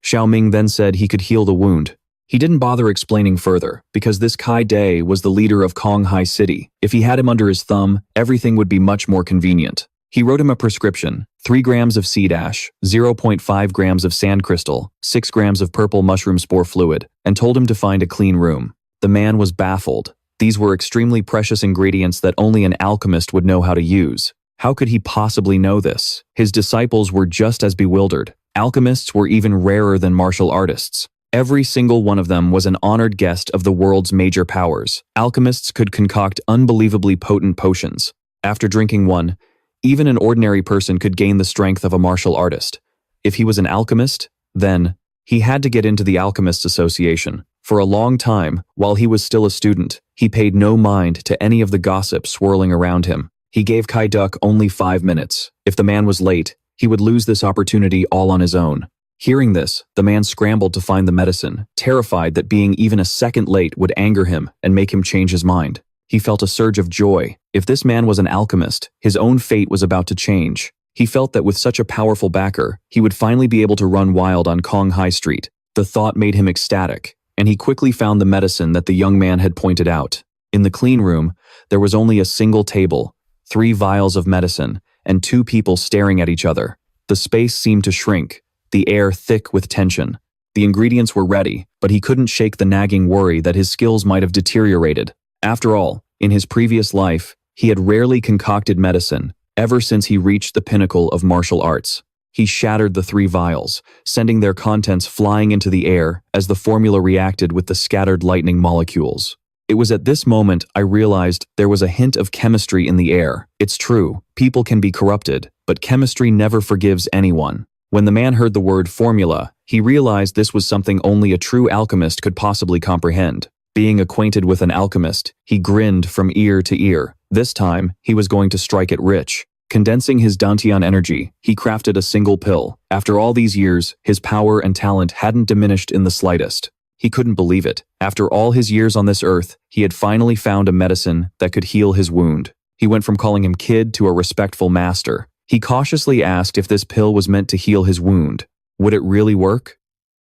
Xiao Ming then said he could heal the wound. He didn't bother explaining further, because this Kai De was the leader of Konghai City. If he had him under his thumb, everything would be much more convenient. He wrote him a prescription: 3 grams of seed ash, 0.5 grams of sand crystal, 6 grams of purple mushroom spore fluid, and told him to find a clean room. The man was baffled. These were extremely precious ingredients that only an alchemist would know how to use. How could he possibly know this? His disciples were just as bewildered. Alchemists were even rarer than martial artists. Every single one of them was an honored guest of the world's major powers. Alchemists could concoct unbelievably potent potions. After drinking one, even an ordinary person could gain the strength of a martial artist. If he was an alchemist, then he had to get into the Alchemists Association. For a long time, while he was still a student, he paid no mind to any of the gossip swirling around him. He gave Kai Duck only 5 minutes. If the man was late, he would lose this opportunity all on his own. Hearing this, the man scrambled to find the medicine, terrified that being even a second late would anger him and make him change his mind. He felt a surge of joy. If this man was an alchemist, his own fate was about to change. He felt that with such a powerful backer, he would finally be able to run wild on Konghai Street. The thought made him ecstatic, and he quickly found the medicine that the young man had pointed out. In the clean room, there was only a single table, 3 vials of medicine, and 2 people staring at each other. The space seemed to shrink, the air thick with tension. The ingredients were ready, but he couldn't shake the nagging worry that his skills might have deteriorated. After all, in his previous life, he had rarely concocted medicine, ever since he reached the pinnacle of martial arts. He shattered the 3 vials, sending their contents flying into the air as the formula reacted with the scattered lightning molecules. It was at this moment I realized there was a hint of chemistry in the air. It's true, people can be corrupted, but chemistry never forgives anyone. When the man heard the word formula, he realized this was something only a true alchemist could possibly comprehend. Being acquainted with an alchemist, he grinned from ear to ear. This time, he was going to strike it rich. Condensing his Dantian energy, he crafted a single pill. After all these years, his power and talent hadn't diminished in the slightest. He couldn't believe it. After all his years on this earth, he had finally found a medicine that could heal his wound. He went from calling him kid to a respectful master. He cautiously asked if this pill was meant to heal his wound. Would it really work?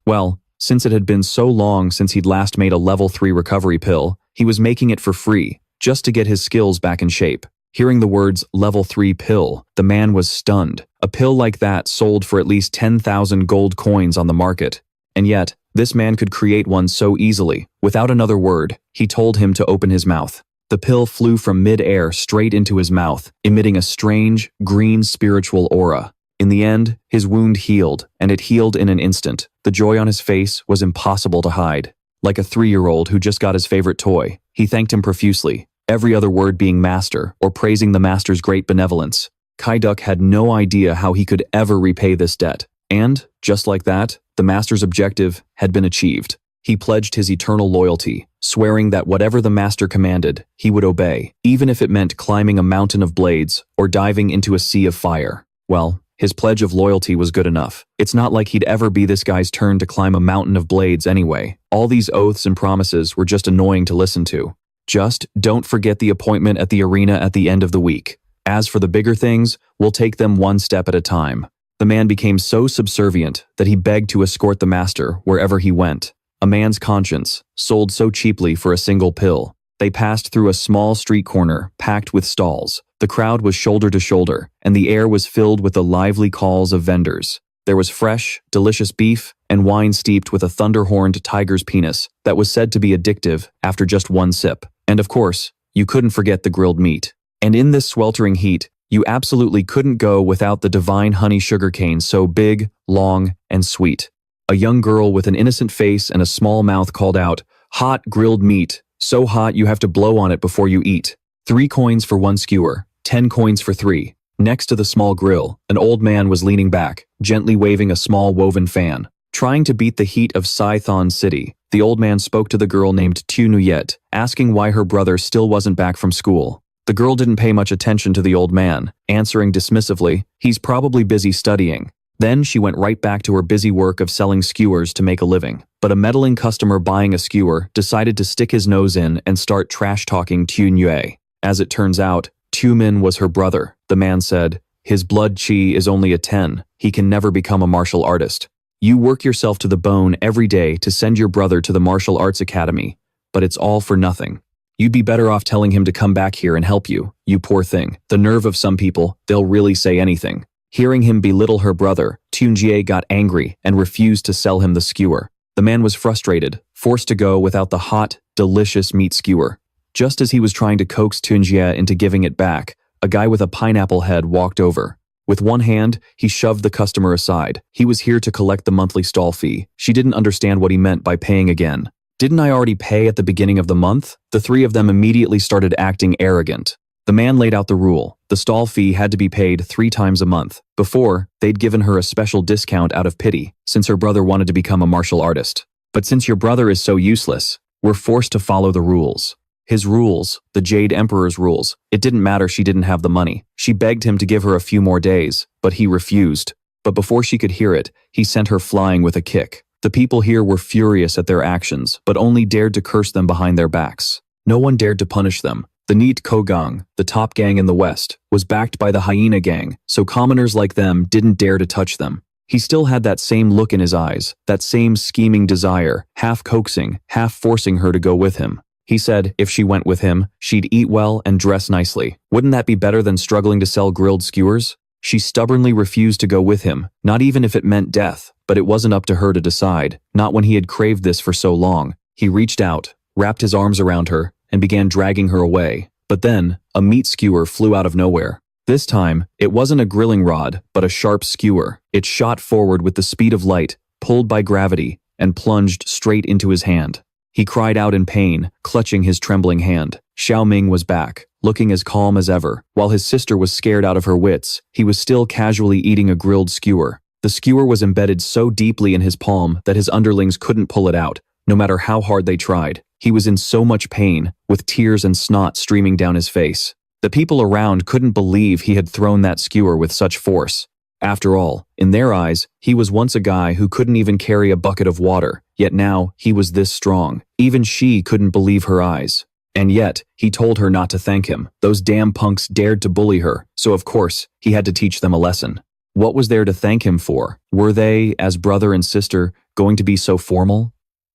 Well, since it had been so long since he'd last made a level 3 recovery pill, he was making it for free, just to get his skills back in shape. Hearing the words level 3 pill, the man was stunned. A pill like that sold for at least 10,000 gold coins on the market. And yet, this man could create one so easily. Without another word, he told him to open his mouth. The pill flew from mid-air straight into his mouth, emitting a strange, green spiritual aura. In the end, his wound healed, and it healed in an instant. The joy on his face was impossible to hide. Like a 3-year-old who just got his favorite toy, he thanked him profusely, every other word being master or praising the master's great benevolence. Kaiduk had no idea how he could ever repay this debt. And, just like that, the master's objective had been achieved. He pledged his eternal loyalty, swearing that whatever the master commanded, he would obey, even if it meant climbing a mountain of blades or diving into a sea of fire. Well, his pledge of loyalty was good enough. It's not like he'd ever be this guy's turn to climb a mountain of blades anyway. All these oaths and promises were just annoying to listen to. Just don't forget the appointment at the arena at the end of the week. As for the bigger things, we'll take them one step at a time. The man became so subservient that he begged to escort the master wherever he went. A man's conscience, sold so cheaply for a single pill. They passed through a small street corner packed with stalls. The crowd was shoulder to shoulder, and the air was filled with the lively calls of vendors. There was fresh, delicious beef and wine steeped with a thunder-horned tiger's penis that was said to be addictive after just one sip. And of course, you couldn't forget the grilled meat. And in this sweltering heat, you absolutely couldn't go without the divine honey sugarcane so big, long, and sweet. A young girl with an innocent face and a small mouth called out, "Hot grilled meat, so hot you have to blow on it before you eat. 3 coins for 1 skewer, 10 coins for 3. Next to the small grill, an old man was leaning back, gently waving a small woven fan. Trying to beat the heat of Scython City, the old man spoke to the girl named Tu Nuyet, asking why her brother still wasn't back from school. The girl didn't pay much attention to the old man, answering dismissively, "He's probably busy studying." Then she went right back to her busy work of selling skewers to make a living. But a meddling customer buying a skewer decided to stick his nose in and start trash-talking Tu Nue. As it turns out, Tu Min was her brother. The man said, "His blood chi is only a 10. He can never become a martial artist. You work yourself to the bone every day to send your brother to the martial arts academy, but it's all for nothing. You'd be better off telling him to come back here and help you, you poor thing." The nerve of some people, they'll really say anything. Hearing him belittle her brother, Tunjie got angry and refused to sell him the skewer. The man was frustrated, forced to go without the hot, delicious meat skewer. Just as he was trying to coax Tunjie into giving it back, a guy with a pineapple head walked over. With one hand, he shoved the customer aside. He was here to collect the monthly stall fee. She didn't understand what he meant by paying again. "Didn't I already pay at the beginning of the month?" The 3 of them immediately started acting arrogant. The man laid out the rule. The stall fee had to be paid 3 times a month. Before, they'd given her a special discount out of pity, since her brother wanted to become a martial artist. But since your brother is so useless, we're forced to follow the rules. His rules, the Jade Emperor's rules. It didn't matter she didn't have the money. She begged him to give her a few more days, but he refused. But before she could hear it, he sent her flying with a kick. The people here were furious at their actions, but only dared to curse them behind their backs. No one dared to punish them. The Neat Kogang, the top gang in the West, was backed by the Hyena Gang, so commoners like them didn't dare to touch them. He still had that same look in his eyes, that same scheming desire, half coaxing, half forcing her to go with him. He said if she went with him, she'd eat well and dress nicely. Wouldn't that be better than struggling to sell grilled skewers? She stubbornly refused to go with him, not even if it meant death, but it wasn't up to her to decide, not when he had craved this for so long. He reached out, wrapped his arms around her, and began dragging her away. But then, a meat skewer flew out of nowhere. This time, it wasn't a grilling rod, but a sharp skewer. It shot forward with the speed of light, pulled by gravity, and plunged straight into his hand. He cried out in pain, clutching his trembling hand. Xiao Ming was back, looking as calm as ever. While his sister was scared out of her wits, he was still casually eating a grilled skewer. The skewer was embedded so deeply in his palm that his underlings couldn't pull it out, no matter how hard they tried. He was in so much pain, with tears and snot streaming down his face. The people around couldn't believe he had thrown that skewer with such force. After all, in their eyes, he was once a guy who couldn't even carry a bucket of water, yet now he was this strong. Even she couldn't believe her eyes. And yet, he told her not to thank him. Those damn punks dared to bully her, so of course, he had to teach them a lesson. What was there to thank him for? Were they, as brother and sister, going to be so formal?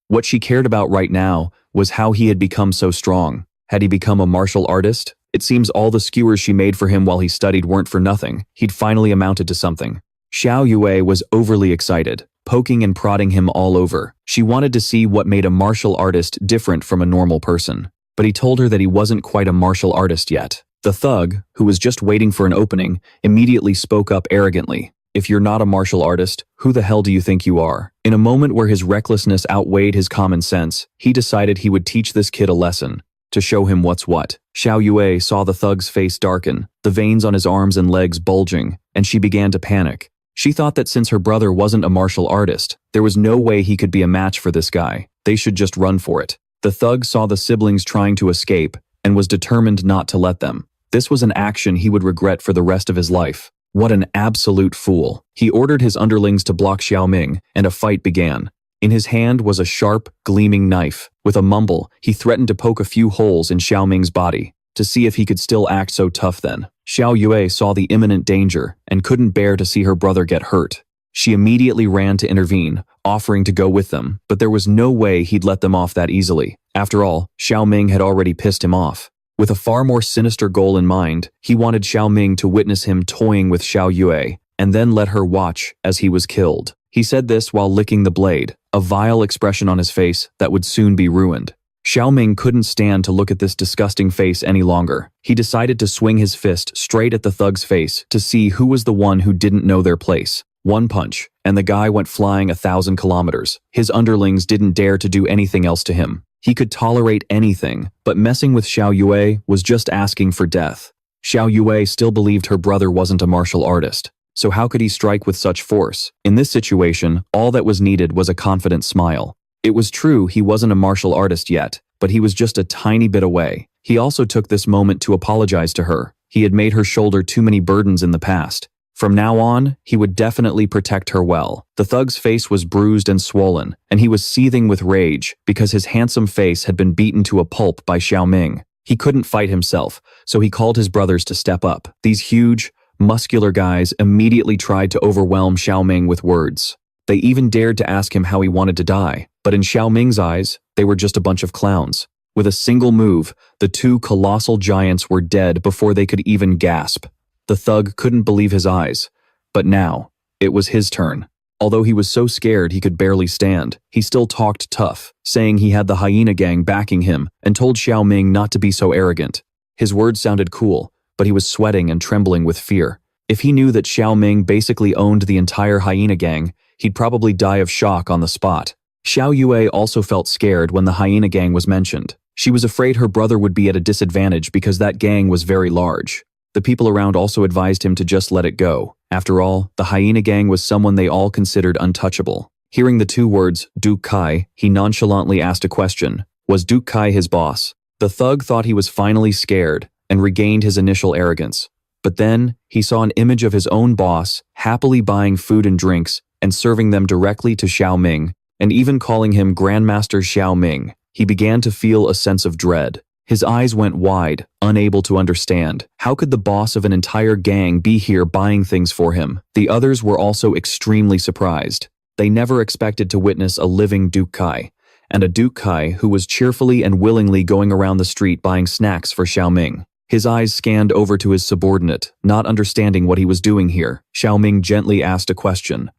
What she cared about right now was how he had become so strong. Had he become a martial artist? It seems all the skewers she made for him while he studied weren't for nothing. He'd finally amounted to something. Xiao Yue was overly excited, poking and prodding him all over. She wanted to see what made a martial artist different from a normal person. But he told her that he wasn't quite a martial artist yet. The thug, who was just waiting for an opening, immediately spoke up arrogantly. If you're not a martial artist, who the hell do you think you are? In a moment where his recklessness outweighed his common sense, he decided he would teach this kid a lesson, to show him what's what. Xiao Yue saw the thug's face darken, the veins on his arms and legs bulging, and she began to panic. She thought that since her brother wasn't a martial artist, there was no way he could be a match for this guy. They should just run for it. The thug saw the siblings trying to escape and was determined not to let them. This was an action he would regret for the rest of his life. What an absolute fool. He ordered his underlings to block Xiao Ming, and a fight began. In his hand was a sharp, gleaming knife. With a mumble, he threatened to poke a few holes in Xiao Ming's body, to see if he could still act so tough then. Xiao Yue saw the imminent danger and couldn't bear to see her brother get hurt. She immediately ran to intervene, offering to go with them, but there was no way he'd let them off that easily. After all, Xiao Ming had already pissed him off. With a far more sinister goal in mind, he wanted Xiao Ming to witness him toying with Xiao Yue, and then let her watch as he was killed. He said this while licking the blade, a vile expression on his face that would soon be ruined. Xiao Ming couldn't stand to look at this disgusting face any longer. He decided to swing his fist straight at the thug's face to see who was the one who didn't know their place. One punch, and the guy went flying 1,000 kilometers. His underlings didn't dare to do anything else to him. He could tolerate anything, but messing with Xiao Yue was just asking for death. Xiao Yue still believed her brother wasn't a martial artist, so how could he strike with such force? In this situation, all that was needed was a confident smile. It was true he wasn't a martial artist yet, but he was just a tiny bit away. He also took this moment to apologize to her. He had made her shoulder too many burdens in the past. From now on, he would definitely protect her well. The thug's face was bruised and swollen, and he was seething with rage because his handsome face had been beaten to a pulp by Xiao Ming. He couldn't fight himself, so he called his brothers to step up. These huge, muscular guys immediately tried to overwhelm Xiao Ming with words. They even dared to ask him how he wanted to die, but in Xiao Ming's eyes, they were just a bunch of clowns. With a single move, the two colossal giants were dead before they could even gasp. The thug couldn't believe his eyes, but now, it was his turn. Although he was so scared he could barely stand, he still talked tough, saying he had the hyena gang backing him and told Xiao Ming not to be so arrogant. His words sounded cool, but he was sweating and trembling with fear. If he knew that Xiao Ming basically owned the entire hyena gang, he'd probably die of shock on the spot. Xiao Yue also felt scared when the hyena gang was mentioned. She was afraid her brother would be at a disadvantage because that gang was very large. The people around also advised him to just let it go. After all, the hyena gang was someone they all considered untouchable. Hearing the two words, Duke Kai, he nonchalantly asked a question. Was Duke Kai his boss? The thug thought he was finally scared and regained his initial arrogance. But then, he saw an image of his own boss happily buying food and drinks and serving them directly to Xiao Ming, and even calling him Grandmaster Xiao Ming. He began to feel a sense of dread. His eyes went wide, unable to understand. How could the boss of an entire gang be here buying things for him? The others were also extremely surprised. They never expected to witness a living Duke Kai, and a Duke Kai who was cheerfully and willingly going around the street buying snacks for Xiao Ming. His eyes scanned over to his subordinate, not understanding what he was doing here. Xiao Ming gently asked a question.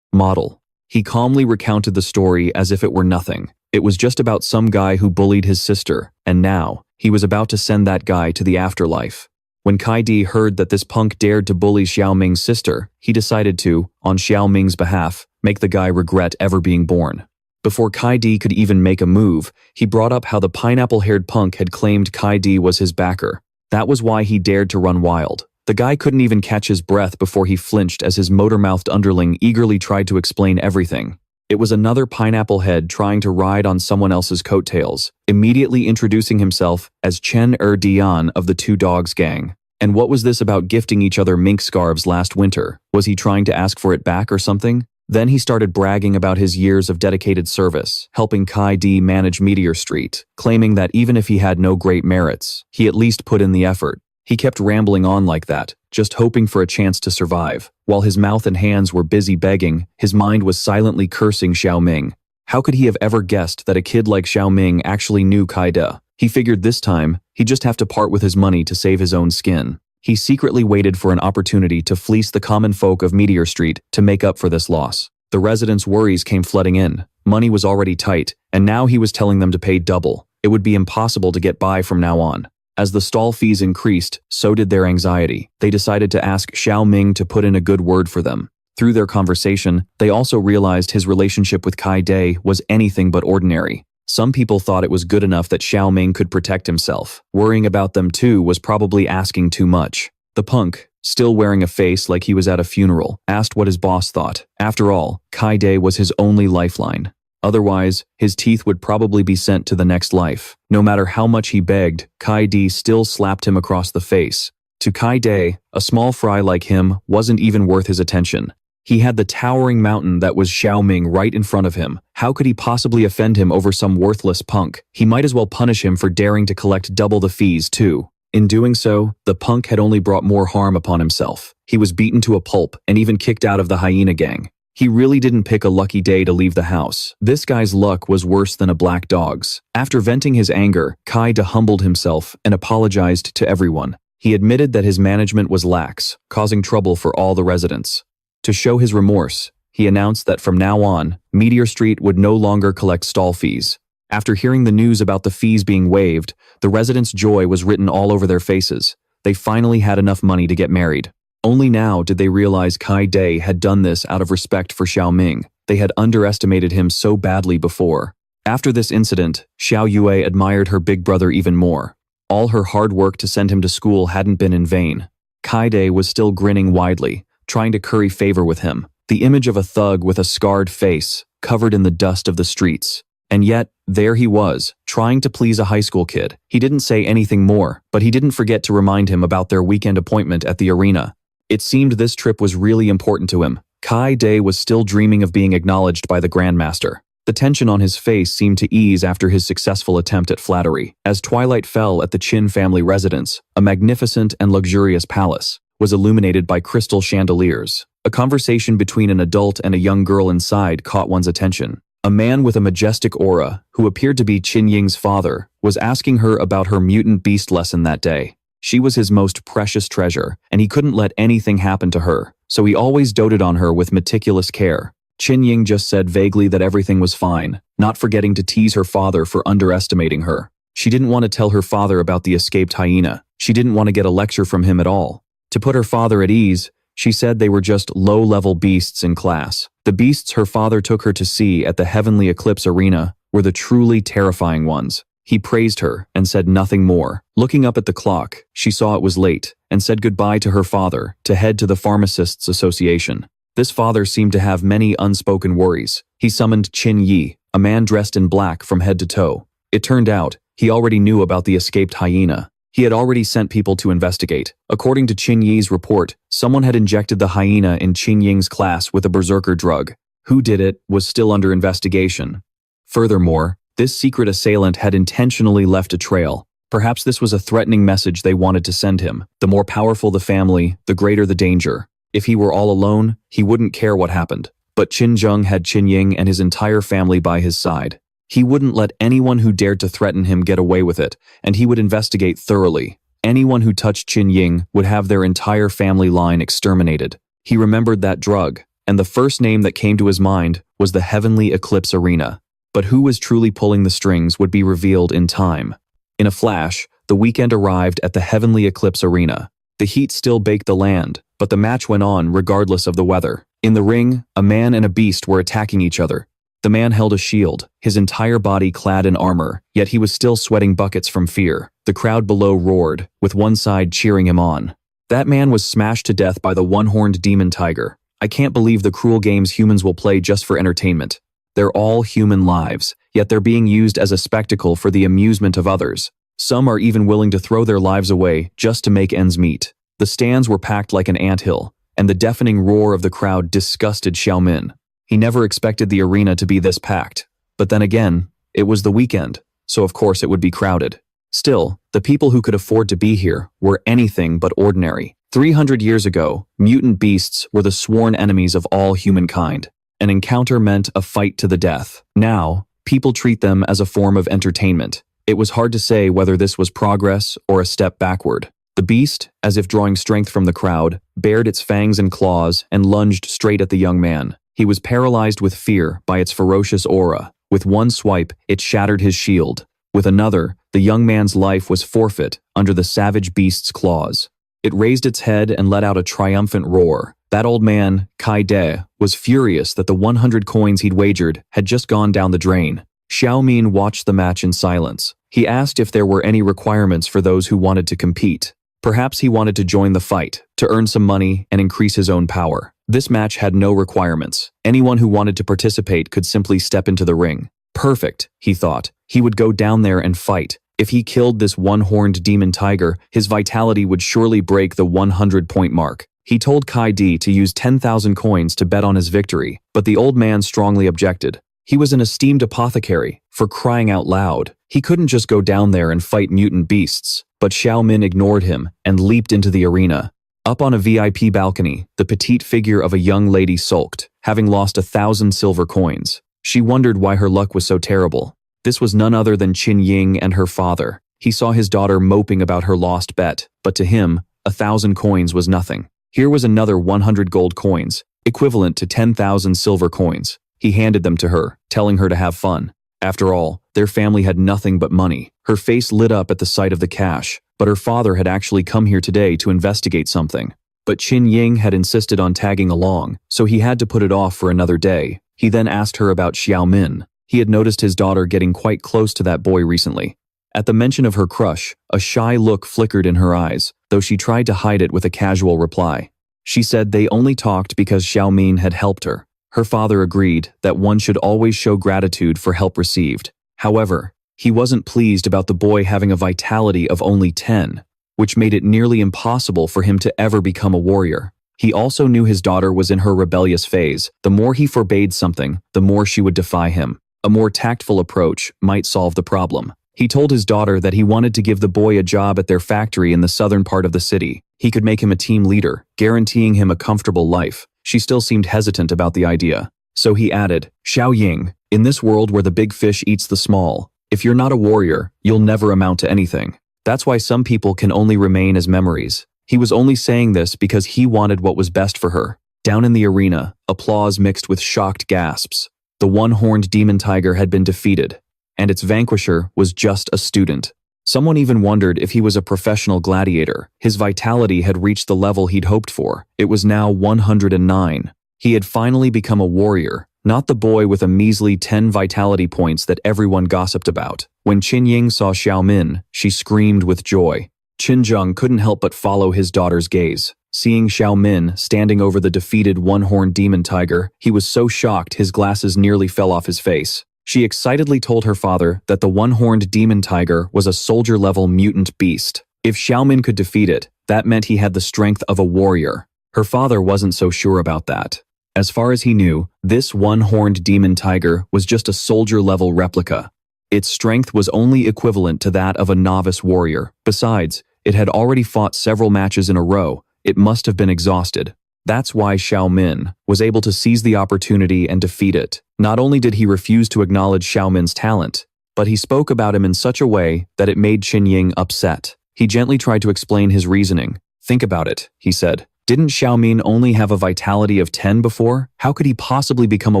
Model. He calmly recounted the story as if it were nothing. It was just about some guy who bullied his sister, and now, he was about to send that guy to the afterlife. When Kai Di heard that this punk dared to bully Xiao Ming's sister, he decided to, on Xiao Ming's behalf, make the guy regret ever being born. Before Kai Di could even make a move, he brought up how the pineapple-haired punk had claimed Kai Di was his backer. That was why he dared to run wild. The guy couldn't even catch his breath before he flinched as his motor-mouthed underling eagerly tried to explain everything. It was another pineapple head trying to ride on someone else's coattails, immediately introducing himself as Chen Dian of the Two Dogs gang. And what was this about gifting each other mink scarves last winter? Was he trying to ask for it back or something? Then he started bragging about his years of dedicated service, helping Kai Di manage Meteor Street, claiming that even if he had no great merits, he at least put in the effort. He kept rambling on like that, just hoping for a chance to survive. While his mouth and hands were busy begging, his mind was silently cursing Xiao Ming. How could he have ever guessed that a kid like Xiao Ming actually knew Kai De? He figured this time, he'd just have to part with his money to save his own skin. He secretly waited for an opportunity to fleece the common folk of Meteor Street to make up for this loss. The residents' worries came flooding in. Money was already tight, and now he was telling them to pay double. It would be impossible to get by from now on. As the stall fees increased, so did their anxiety. They decided to ask Xiao Ming to put in a good word for them. Through their conversation, they also realized his relationship with Kai Day was anything but ordinary. Some people thought it was good enough that Xiao Ming could protect himself. Worrying about them too was probably asking too much. The punk, still wearing a face like he was at a funeral, asked what his boss thought. After all, Kai Day was his only lifeline. Otherwise, his teeth would probably be sent to the next life. No matter how much he begged, Kai Day still slapped him across the face. To Kai Day, a small fry like him wasn't even worth his attention. He had the towering mountain that was Xiao Ming right in front of him. How could he possibly offend him over some worthless punk? He might as well punish him for daring to collect double the fees, too. In doing so, the punk had only brought more harm upon himself. He was beaten to a pulp and even kicked out of the hyena gang. He really didn't pick a lucky day to leave the house. This guy's luck was worse than a black dog's. After venting his anger, Kai De humbled himself and apologized to everyone. He admitted that his management was lax, causing trouble for all the residents. To show his remorse, he announced that from now on, Meteor Street would no longer collect stall fees. After hearing the news about the fees being waived, the residents' joy was written all over their faces. They finally had enough money to get married. Only now did they realize Kai Day had done this out of respect for Xiao Ming. They had underestimated him so badly before. After this incident, Xiao Yue admired her big brother even more. All her hard work to send him to school hadn't been in vain. Kai Day was still grinning widely, trying to curry favor with him, the image of a thug with a scarred face, covered in the dust of the streets. And yet, there he was, trying to please a high school kid. He didn't say anything more, but he didn't forget to remind him about their weekend appointment at the arena. It seemed this trip was really important to him. Kai Day was still dreaming of being acknowledged by the Grandmaster. The tension on his face seemed to ease after his successful attempt at flattery. As twilight fell at the Qin family residence, a magnificent and luxurious palace was illuminated by crystal chandeliers. A conversation between an adult and a young girl inside caught one's attention. A man with a majestic aura, who appeared to be Qin Ying's father, was asking her about her mutant beast lesson that day. She was his most precious treasure, and he couldn't let anything happen to her, so he always doted on her with meticulous care. Qin Ying just said vaguely that everything was fine, not forgetting to tease her father for underestimating her. She didn't want to tell her father about the escaped hyena. She didn't want to get a lecture from him at all. To put her father at ease, she said they were just low-level beasts in class. The beasts her father took her to see at the Heavenly Eclipse Arena were the truly terrifying ones. He praised her and said nothing more. Looking up at the clock, she saw it was late and said goodbye to her father to head to the Pharmacists Association. This father seemed to have many unspoken worries. He summoned Qin Yi, a man dressed in black from head to toe. It turned out, he already knew about the escaped hyena. He had already sent people to investigate. According to Qin Yi's report, someone had injected the hyena in Qin Ying's class with a berserker drug. Who did it was still under investigation. Furthermore, this secret assailant had intentionally left a trail. Perhaps this was a threatening message they wanted to send him. The more powerful the family, the greater the danger. If he were all alone, he wouldn't care what happened. But Qin Zheng had Qin Ying and his entire family by his side. He wouldn't let anyone who dared to threaten him get away with it, and he would investigate thoroughly. Anyone who touched Qin Ying would have their entire family line exterminated. He remembered that drug, and the first name that came to his mind was the Heavenly Eclipse Arena. But who was truly pulling the strings would be revealed in time. In a flash, the weekend arrived at the Heavenly Eclipse Arena. The heat still baked the land, but the match went on regardless of the weather. In the ring, a man and a beast were attacking each other. The man held a shield, his entire body clad in armor, yet he was still sweating buckets from fear. The crowd below roared, with one side cheering him on. That man was smashed to death by the one-horned demon tiger. I can't believe the cruel games humans will play just for entertainment. They're all human lives, yet they're being used as a spectacle for the amusement of others. Some are even willing to throw their lives away just to make ends meet. The stands were packed like an anthill, and the deafening roar of the crowd disgusted Xiao Ming. He never expected the arena to be this packed. But then again, it was the weekend, so of course it would be crowded. Still, the people who could afford to be here were anything but ordinary. 300 years ago, mutant beasts were the sworn enemies of all humankind. An encounter meant a fight to the death. Now, people treat them as a form of entertainment. It was hard to say whether this was progress or a step backward. The beast, as if drawing strength from the crowd, bared its fangs and claws and lunged straight at the young man. He was paralyzed with fear by its ferocious aura. With one swipe, it shattered his shield. With another, the young man's life was forfeit under the savage beast's claws. It raised its head and let out a triumphant roar. That old man, Kai De, was furious that the 100 coins he'd wagered had just gone down the drain. Xiao Ming watched the match in silence. He asked if there were any requirements for those who wanted to compete. Perhaps he wanted to join the fight, to earn some money and increase his own power. This match had no requirements. Anyone who wanted to participate could simply step into the ring. Perfect, he thought. He would go down there and fight. If he killed this one-horned demon tiger, his vitality would surely break the 100-point mark. He told Kai Di to use 10,000 coins to bet on his victory, but the old man strongly objected. He was an esteemed apothecary, for crying out loud. He couldn't just go down there and fight mutant beasts. But Xiao Ming ignored him and leaped into the arena. Up on a VIP balcony, the petite figure of a young lady sulked, having lost 1,000 silver coins. She wondered why her luck was so terrible. This was none other than Qin Ying and her father. He saw his daughter moping about her lost bet, but to him, 1,000 coins was nothing. Here was another 100 gold coins, equivalent to 10,000 silver coins. He handed them to her, telling her to have fun. After all, their family had nothing but money. Her face lit up at the sight of the cash, but her father had actually come here today to investigate something. But Qin Ying had insisted on tagging along, so he had to put it off for another day. He then asked her about Xiao Ming. He had noticed his daughter getting quite close to that boy recently. At the mention of her crush, a shy look flickered in her eyes, though she tried to hide it with a casual reply. She said they only talked because Xiao Ming had helped her. Her father agreed that one should always show gratitude for help received. However, he wasn't pleased about the boy having a vitality of only 10, which made it nearly impossible for him to ever become a warrior. He also knew his daughter was in her rebellious phase. The more he forbade something, the more she would defy him. A more tactful approach might solve the problem. He told his daughter that he wanted to give the boy a job at their factory in the southern part of the city. He could make him a team leader, guaranteeing him a comfortable life. She still seemed hesitant about the idea. So he added, Xiao Ying, in this world where the big fish eats the small, if you're not a warrior, you'll never amount to anything. That's why some people can only remain as memories. He was only saying this because he wanted what was best for her. Down in the arena, applause mixed with shocked gasps. The one-horned demon tiger had been defeated, and its vanquisher was just a student. Someone even wondered if he was a professional gladiator. His vitality had reached the level he'd hoped for. It was now 109. He had finally become a warrior, not the boy with a measly 10 vitality points that everyone gossiped about. When Qin Ying saw Xiao Ming, she screamed with joy. Qin Zheng couldn't help but follow his daughter's gaze. Seeing Xiao Ming standing over the defeated one-horned demon tiger, he was so shocked his glasses nearly fell off his face. She excitedly told her father that the one-horned demon tiger was a soldier-level mutant beast. If Xiao Ming could defeat it, that meant he had the strength of a warrior. Her father wasn't so sure about that. As far as he knew, this one-horned demon tiger was just a soldier-level replica. Its strength was only equivalent to that of a novice warrior. Besides, it had already fought several matches in a row. It must have been exhausted. That's why Xiao Ming was able to seize the opportunity and defeat it. Not only did he refuse to acknowledge Xiao Ming's talent, but he spoke about him in such a way that it made Qin Ying upset. He gently tried to explain his reasoning. Think about it, he said. Didn't Xiao Ming only have a vitality of 10 before? How could he possibly become a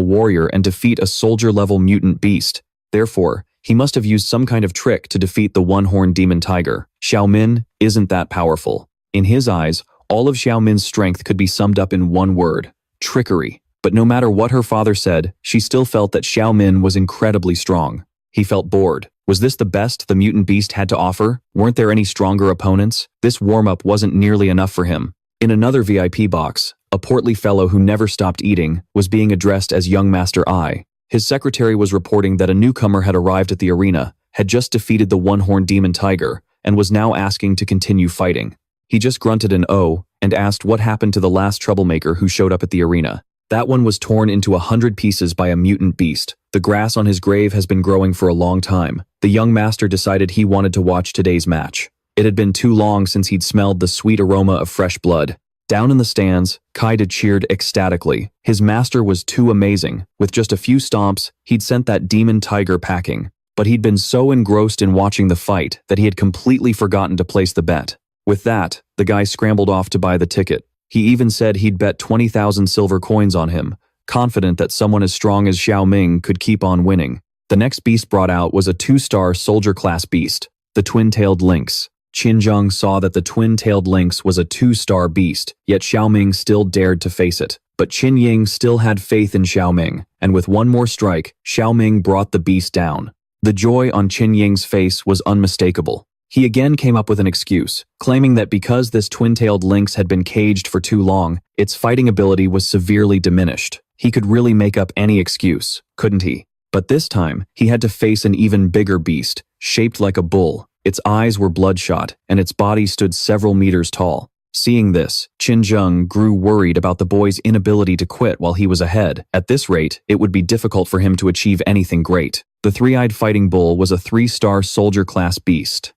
warrior and defeat a soldier-level mutant beast? Therefore, he must have used some kind of trick to defeat the one-horned demon tiger. Xiao Ming isn't that powerful. In his eyes, all of Xiao Ming's strength could be summed up in one word: trickery. But no matter what her father said, she still felt that Xiao Ming was incredibly strong. He felt bored. Was this the best the mutant beast had to offer? Weren't there any stronger opponents? This warm-up wasn't nearly enough for him. In another VIP box, a portly fellow who never stopped eating was being addressed as Young Master I. His secretary was reporting that a newcomer had arrived at the arena, had just defeated the one-horned demon tiger, and was now asking to continue fighting. He just grunted an "oh" and asked what happened to the last troublemaker who showed up at the arena. That one was torn into 100 pieces by a mutant beast. The grass on his grave has been growing for a long time. The young master decided he wanted to watch today's match. It had been too long since he'd smelled the sweet aroma of fresh blood. Down in the stands, Kaida cheered ecstatically. His master was too amazing. With just a few stomps, he'd sent that demon tiger packing. But he'd been so engrossed in watching the fight that he had completely forgotten to place the bet. With that, the guy scrambled off to buy the ticket. He even said he'd bet 20,000 silver coins on him, confident that someone as strong as Xiao Ming could keep on winning. The next beast brought out was a 2-star soldier-class beast, the twin-tailed lynx. Qin Zheng saw that the twin-tailed lynx was a 2-star beast, yet Xiao Ming still dared to face it. But Qin Ying still had faith in Xiao Ming, and with one more strike, Xiao Ming brought the beast down. The joy on Qin Ying's face was unmistakable. He again came up with an excuse, claiming that because this twin-tailed lynx had been caged for too long, its fighting ability was severely diminished. He could really make up any excuse, couldn't he? But this time, he had to face an even bigger beast, shaped like a bull. Its eyes were bloodshot, and its body stood several meters tall. Seeing this, Qin Zheng grew worried about the boy's inability to quit while he was ahead. At this rate, it would be difficult for him to achieve anything great. The three-eyed fighting bull was a 3-star soldier-class beast.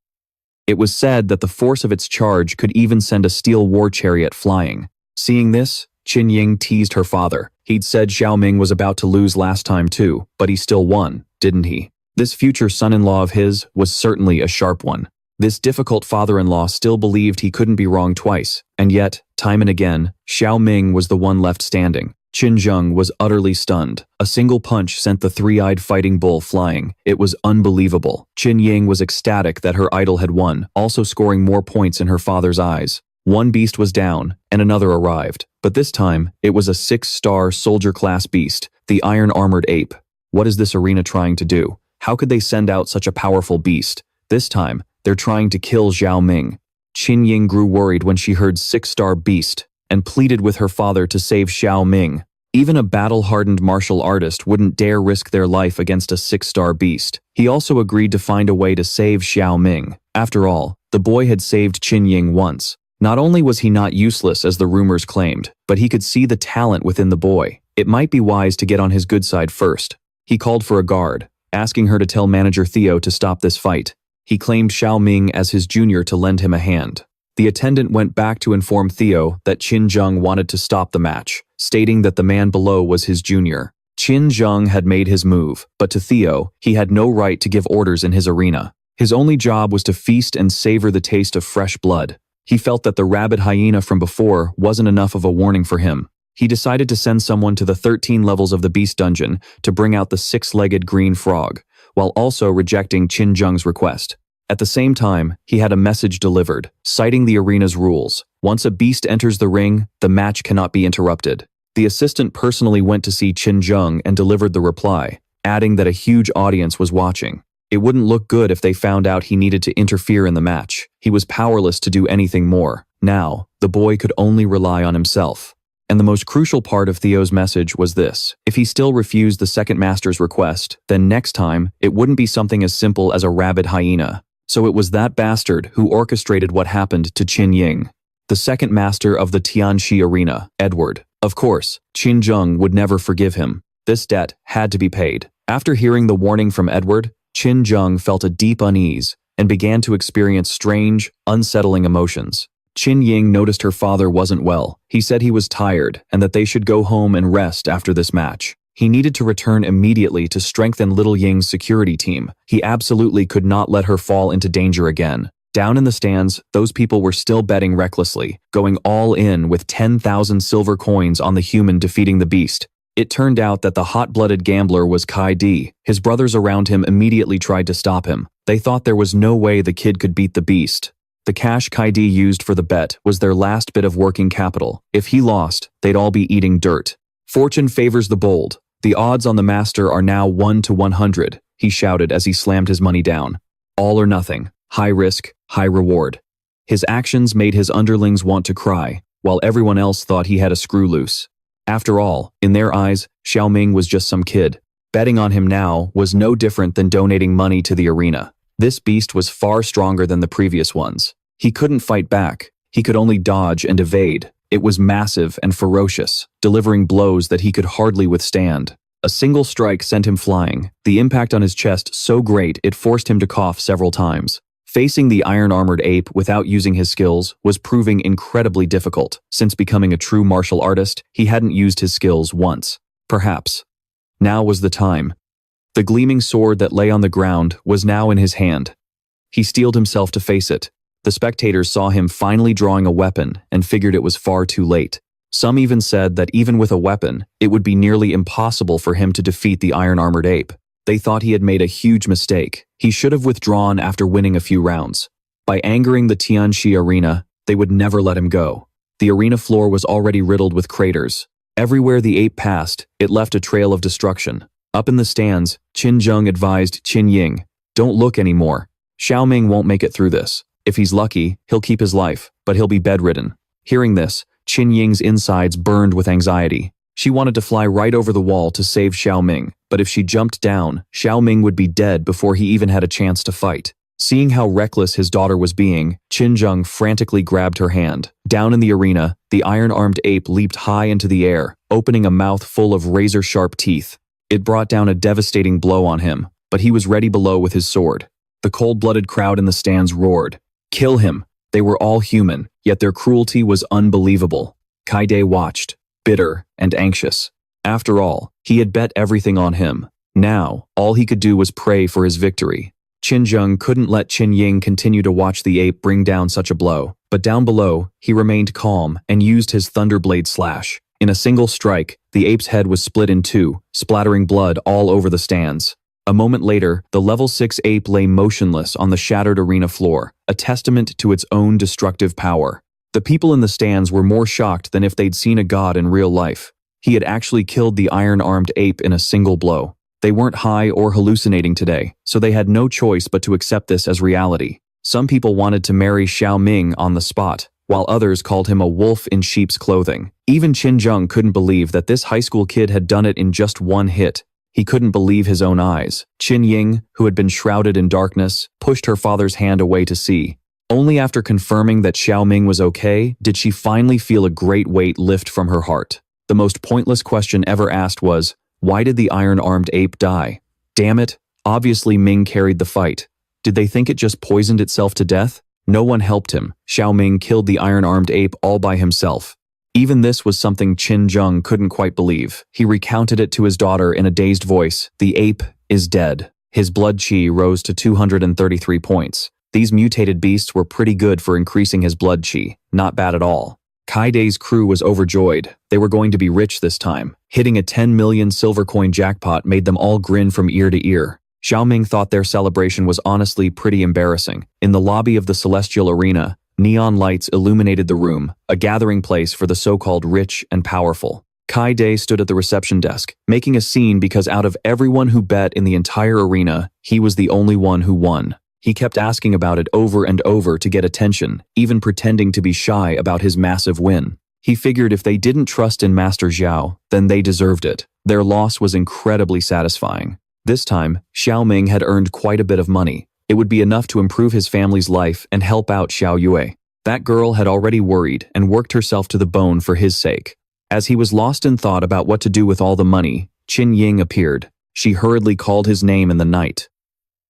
It was said that the force of its charge could even send a steel war chariot flying. Seeing this, Qin Ying teased her father. He'd said Xiao Ming was about to lose last time too, but he still won, didn't he? This future son-in-law of his was certainly a sharp one. This difficult father-in-law still believed he couldn't be wrong twice, and yet, time and again, Xiao Ming was the one left standing. Qin Zheng was utterly stunned. A single punch sent the three-eyed fighting bull flying. It was unbelievable. Qin Ying was ecstatic that her idol had won, also scoring more points in her father's eyes. One beast was down, and another arrived, but this time, it was a 6-star soldier-class beast, the iron-armored ape. What is this arena trying to do? How could they send out such a powerful beast? This time, they're trying to kill Xiao Ming. Qin Ying grew worried when she heard 6-star beast and pleaded with her father to save Xiao Ming. Even a battle-hardened martial artist wouldn't dare risk their life against a 6-star beast. He also agreed to find a way to save Xiao Ming. After all, the boy had saved Qin Ying once. Not only was he not useless as the rumors claimed, but he could see the talent within the boy. It might be wise to get on his good side first. He called for a guard, asking her to tell manager Theo to stop this fight. He claimed Xiao Ming as his junior to lend him a hand. The attendant went back to inform Theo that Qin Zheng wanted to stop the match, stating that the man below was his junior. Qin Zheng had made his move, but to Theo, he had no right to give orders in his arena. His only job was to feast and savor the taste of fresh blood. He felt that the rabid hyena from before wasn't enough of a warning for him. He decided to send someone to the 13 levels of the beast dungeon to bring out the 6-legged green frog, while also rejecting Qin Zheng's request. At the same time, he had a message delivered, citing the arena's rules. Once a beast enters the ring, the match cannot be interrupted. The assistant personally went to see Qin Zheng and delivered the reply, adding that a huge audience was watching. It wouldn't look good if they found out he needed to interfere in the match. He was powerless to do anything more. Now, the boy could only rely on himself. And the most crucial part of Theo's message was this: if he still refused the second master's request, then next time, it wouldn't be something as simple as a rabid hyena. So it was that bastard who orchestrated what happened to Qin Ying. The second master of the Tianxi arena, Edward. Of course, Qin Zheng would never forgive him. This debt had to be paid. After hearing the warning from Edward, Qin Zheng felt a deep unease and began to experience strange, unsettling emotions. Qin Ying noticed her father wasn't well. He said he was tired and that they should go home and rest after this match. He needed to return immediately to strengthen little Ying's security team. He absolutely could not let her fall into danger again. Down in the stands, those people were still betting recklessly, going all in with 10,000 silver coins on the human defeating the beast. It turned out that the hot-blooded gambler was Kai Di. His brothers around him immediately tried to stop him. They thought there was no way the kid could beat the beast. The cash Kai Di used for the bet was their last bit of working capital. If he lost, they'd all be eating dirt. Fortune favors the bold. The odds on the master are now 1 to 100, he shouted as he slammed his money down. All or nothing. High risk, high reward. His actions made his underlings want to cry, while everyone else thought he had a screw loose. After all, in their eyes, Xiao Ming was just some kid. Betting on him now was no different than donating money to the arena. This beast was far stronger than the previous ones. He couldn't fight back. He could only dodge and evade. It was massive and ferocious, delivering blows that he could hardly withstand. A single strike sent him flying, the impact on his chest so great it forced him to cough several times. Facing the iron-armored ape without using his skills was proving incredibly difficult. Since becoming a true martial artist, he hadn't used his skills once. Perhaps. Now was the time. The gleaming sword that lay on the ground was now in his hand. He steeled himself to face it. The spectators saw him finally drawing a weapon and figured it was far too late. Some even said that even with a weapon, it would be nearly impossible for him to defeat the iron-armored ape. They thought he had made a huge mistake. He should have withdrawn after winning a few rounds. By angering the Tianxi arena, they would never let him go. The arena floor was already riddled with craters. Everywhere the ape passed, it left a trail of destruction. Up in the stands, Qin Zheng advised Qin Ying, "Don't look anymore. Xiao Ming won't make it through this. If he's lucky, he'll keep his life, but he'll be bedridden." Hearing this, Qin Ying's insides burned with anxiety. She wanted to fly right over the wall to save Xiao Ming, but if she jumped down, Xiao Ming would be dead before he even had a chance to fight. Seeing how reckless his daughter was being, Qin Zheng frantically grabbed her hand. Down in the arena, the iron-armed ape leaped high into the air, opening a mouth full of razor-sharp teeth. It brought down a devastating blow on him, but he was ready below with his sword. The cold-blooded crowd in the stands roared, "Kill him!" They were all human, yet their cruelty was unbelievable. Kaide watched, bitter and anxious. After all, he had bet everything on him. Now, all he could do was pray for his victory. Qin Zheng couldn't let Qin Ying continue to watch the ape bring down such a blow, but down below, he remained calm and used his Thunderblade slash. In a single strike, the ape's head was split in two, splattering blood all over the stands. A moment later, the level 6 ape lay motionless on the shattered arena floor, a testament to its own destructive power. The people in the stands were more shocked than if they'd seen a god in real life. He had actually killed the iron-armed ape in a single blow. They weren't high or hallucinating today, so they had no choice but to accept this as reality. Some people wanted to marry Xiao Ming on the spot, while others called him a wolf in sheep's clothing. Even Qin Zheng couldn't believe that this high school kid had done it in just one hit. He couldn't believe his own eyes. Qin Ying, who had been shrouded in darkness, pushed her father's hand away to see. Only after confirming that Xiao Ming was okay did she finally feel a great weight lift from her heart. The most pointless question ever asked was, why did the iron-armed ape die? Damn it, obviously Ming carried the fight. Did they think it just poisoned itself to death? No one helped him. Xiao Ming killed the iron-armed ape all by himself. Even this was something Qin Zheng couldn't quite believe. He recounted it to his daughter in a dazed voice. The ape is dead. His blood chi rose to 233 points. These mutated beasts were pretty good for increasing his blood chi. Not bad at all. Kaide's crew was overjoyed. They were going to be rich this time. Hitting a 10 million silver coin jackpot made them all grin from ear to ear. Xiao Ming thought their celebration was honestly pretty embarrassing. In the lobby of the Celestial Arena, neon lights illuminated the room, a gathering place for the so-called rich and powerful. Kaide stood at the reception desk, making a scene because out of everyone who bet in the entire arena, he was the only one who won. He kept asking about it over and over to get attention, even pretending to be shy about his massive win. He figured if they didn't trust in Master Xiao, then they deserved it. Their loss was incredibly satisfying. This time, Xiao Ming had earned quite a bit of money. It would be enough to improve his family's life and help out Xiao Yue. That girl had already worried and worked herself to the bone for his sake. As he was lost in thought about what to do with all the money, Qin Ying appeared. She hurriedly called his name in the night.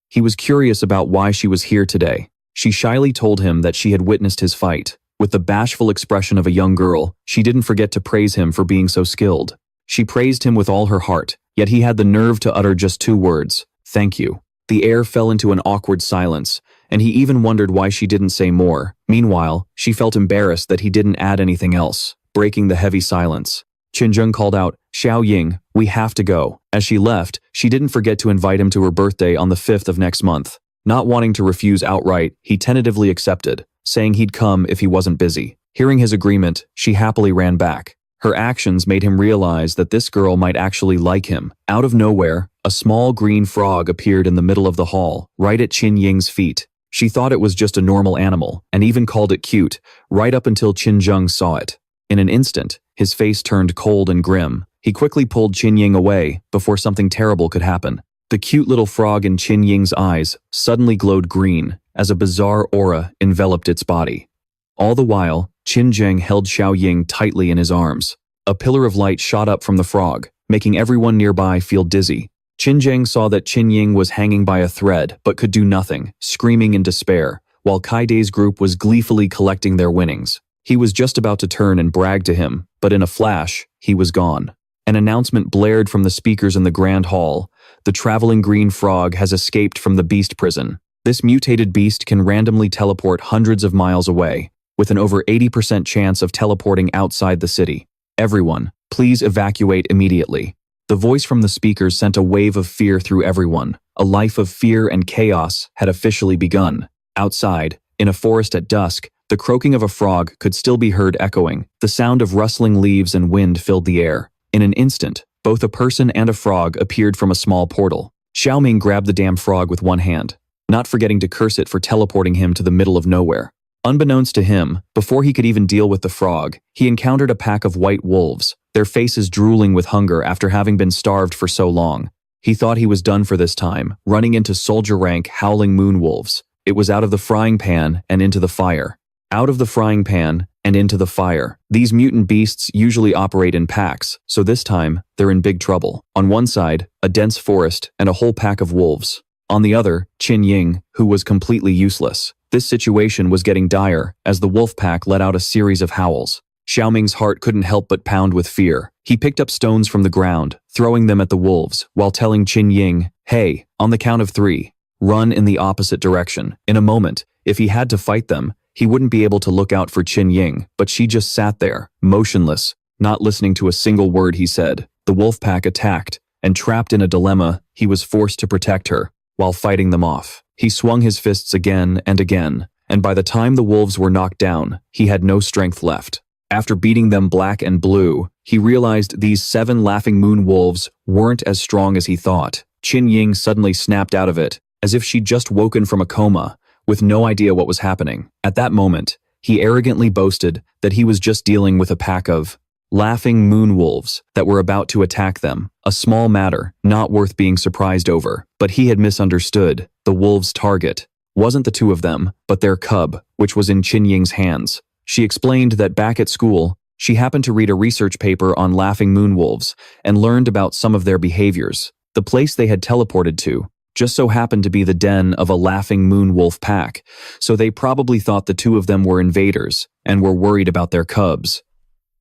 He was curious about why she was here today. She shyly told him that she had witnessed his fight. With the bashful expression of a young girl, she didn't forget to praise him for being so skilled. She praised him with all her heart, yet he had the nerve to utter just 2 words, "Thank you." The air fell into an awkward silence, and he even wondered why she didn't say more. Meanwhile, she felt embarrassed that he didn't add anything else, breaking the heavy silence. Qin Zheng called out, "Xiao Ying, we have to go." As she left, she didn't forget to invite him to her birthday on the 5th of next month. Not wanting to refuse outright, he tentatively accepted, saying he'd come if he wasn't busy. Hearing his agreement, she happily ran back. Her actions made him realize that this girl might actually like him. Out of nowhere, a small green frog appeared in the middle of the hall, right at Qin Ying's feet. She thought it was just a normal animal, and even called it cute, right up until Qin Zheng saw it. In an instant, his face turned cold and grim. He quickly pulled Qin Ying away before something terrible could happen. The cute little frog in Qin Ying's eyes suddenly glowed green as a bizarre aura enveloped its body. All the while, Qin Zheng held Xiao Ying tightly in his arms. A pillar of light shot up from the frog, making everyone nearby feel dizzy. Qin Zheng saw that Qin Ying was hanging by a thread but could do nothing, screaming in despair, while Kaide's group was gleefully collecting their winnings. He was just about to turn and brag to him, but in a flash, he was gone. An announcement blared from the speakers in the grand hall. the traveling green frog has escaped from the beast prison. This mutated beast can randomly teleport hundreds of miles away, with an over 80% chance of teleporting outside the city. Everyone, please evacuate immediately. The voice from the speakers sent a wave of fear through everyone. A life of fear and chaos had officially begun. Outside, in a forest at dusk, the croaking of a frog could still be heard echoing. The sound of rustling leaves and wind filled the air. In an instant, both a person and a frog appeared from a small portal. Xiao Ming grabbed the damn frog with one hand, not forgetting to curse it for teleporting him to the middle of nowhere. Unbeknownst to him, before he could even deal with the frog, he encountered a pack of white wolves, their faces drooling with hunger after having been starved for so long. He thought he was done for this time, running into soldier rank howling moon wolves. It was out of the frying pan and into the fire. Out of the frying pan and into the fire. These mutant beasts usually operate in packs, so this time, they're in big trouble. On one side, a dense forest and a whole pack of wolves. On the other, Qin Ying, who was completely useless. This situation was getting dire as the wolf pack let out a series of howls. Xiao Ming's heart couldn't help but pound with fear. He picked up stones from the ground, throwing them at the wolves, while telling Qin Ying, "Hey, on the count of 3, run in the opposite direction." In a moment, if he had to fight them, he wouldn't be able to look out for Qin Ying, but she just sat there, motionless, not listening to a single word he said. The wolf pack attacked, and trapped in a dilemma, he was forced to protect her, while fighting them off. He swung his fists again, and by the time the wolves were knocked down, he had no strength left. After beating them black and blue, he realized these 7 laughing moon wolves weren't as strong as he thought. Qin Ying suddenly snapped out of it, as if she'd just woken from a coma, with no idea what was happening. At that moment, he arrogantly boasted that he was just dealing with a pack of laughing moon wolves that were about to attack them. A small matter, not worth being surprised over. But he had misunderstood. The wolves' target wasn't the 2 of them, but their cub, which was in Qin Ying's hands. She explained that back at school, she happened to read a research paper on laughing moon wolves and learned about some of their behaviors. The place they had teleported to just so happened to be the den of a laughing moon wolf pack, so they probably thought the 2 of them were invaders and were worried about their cubs.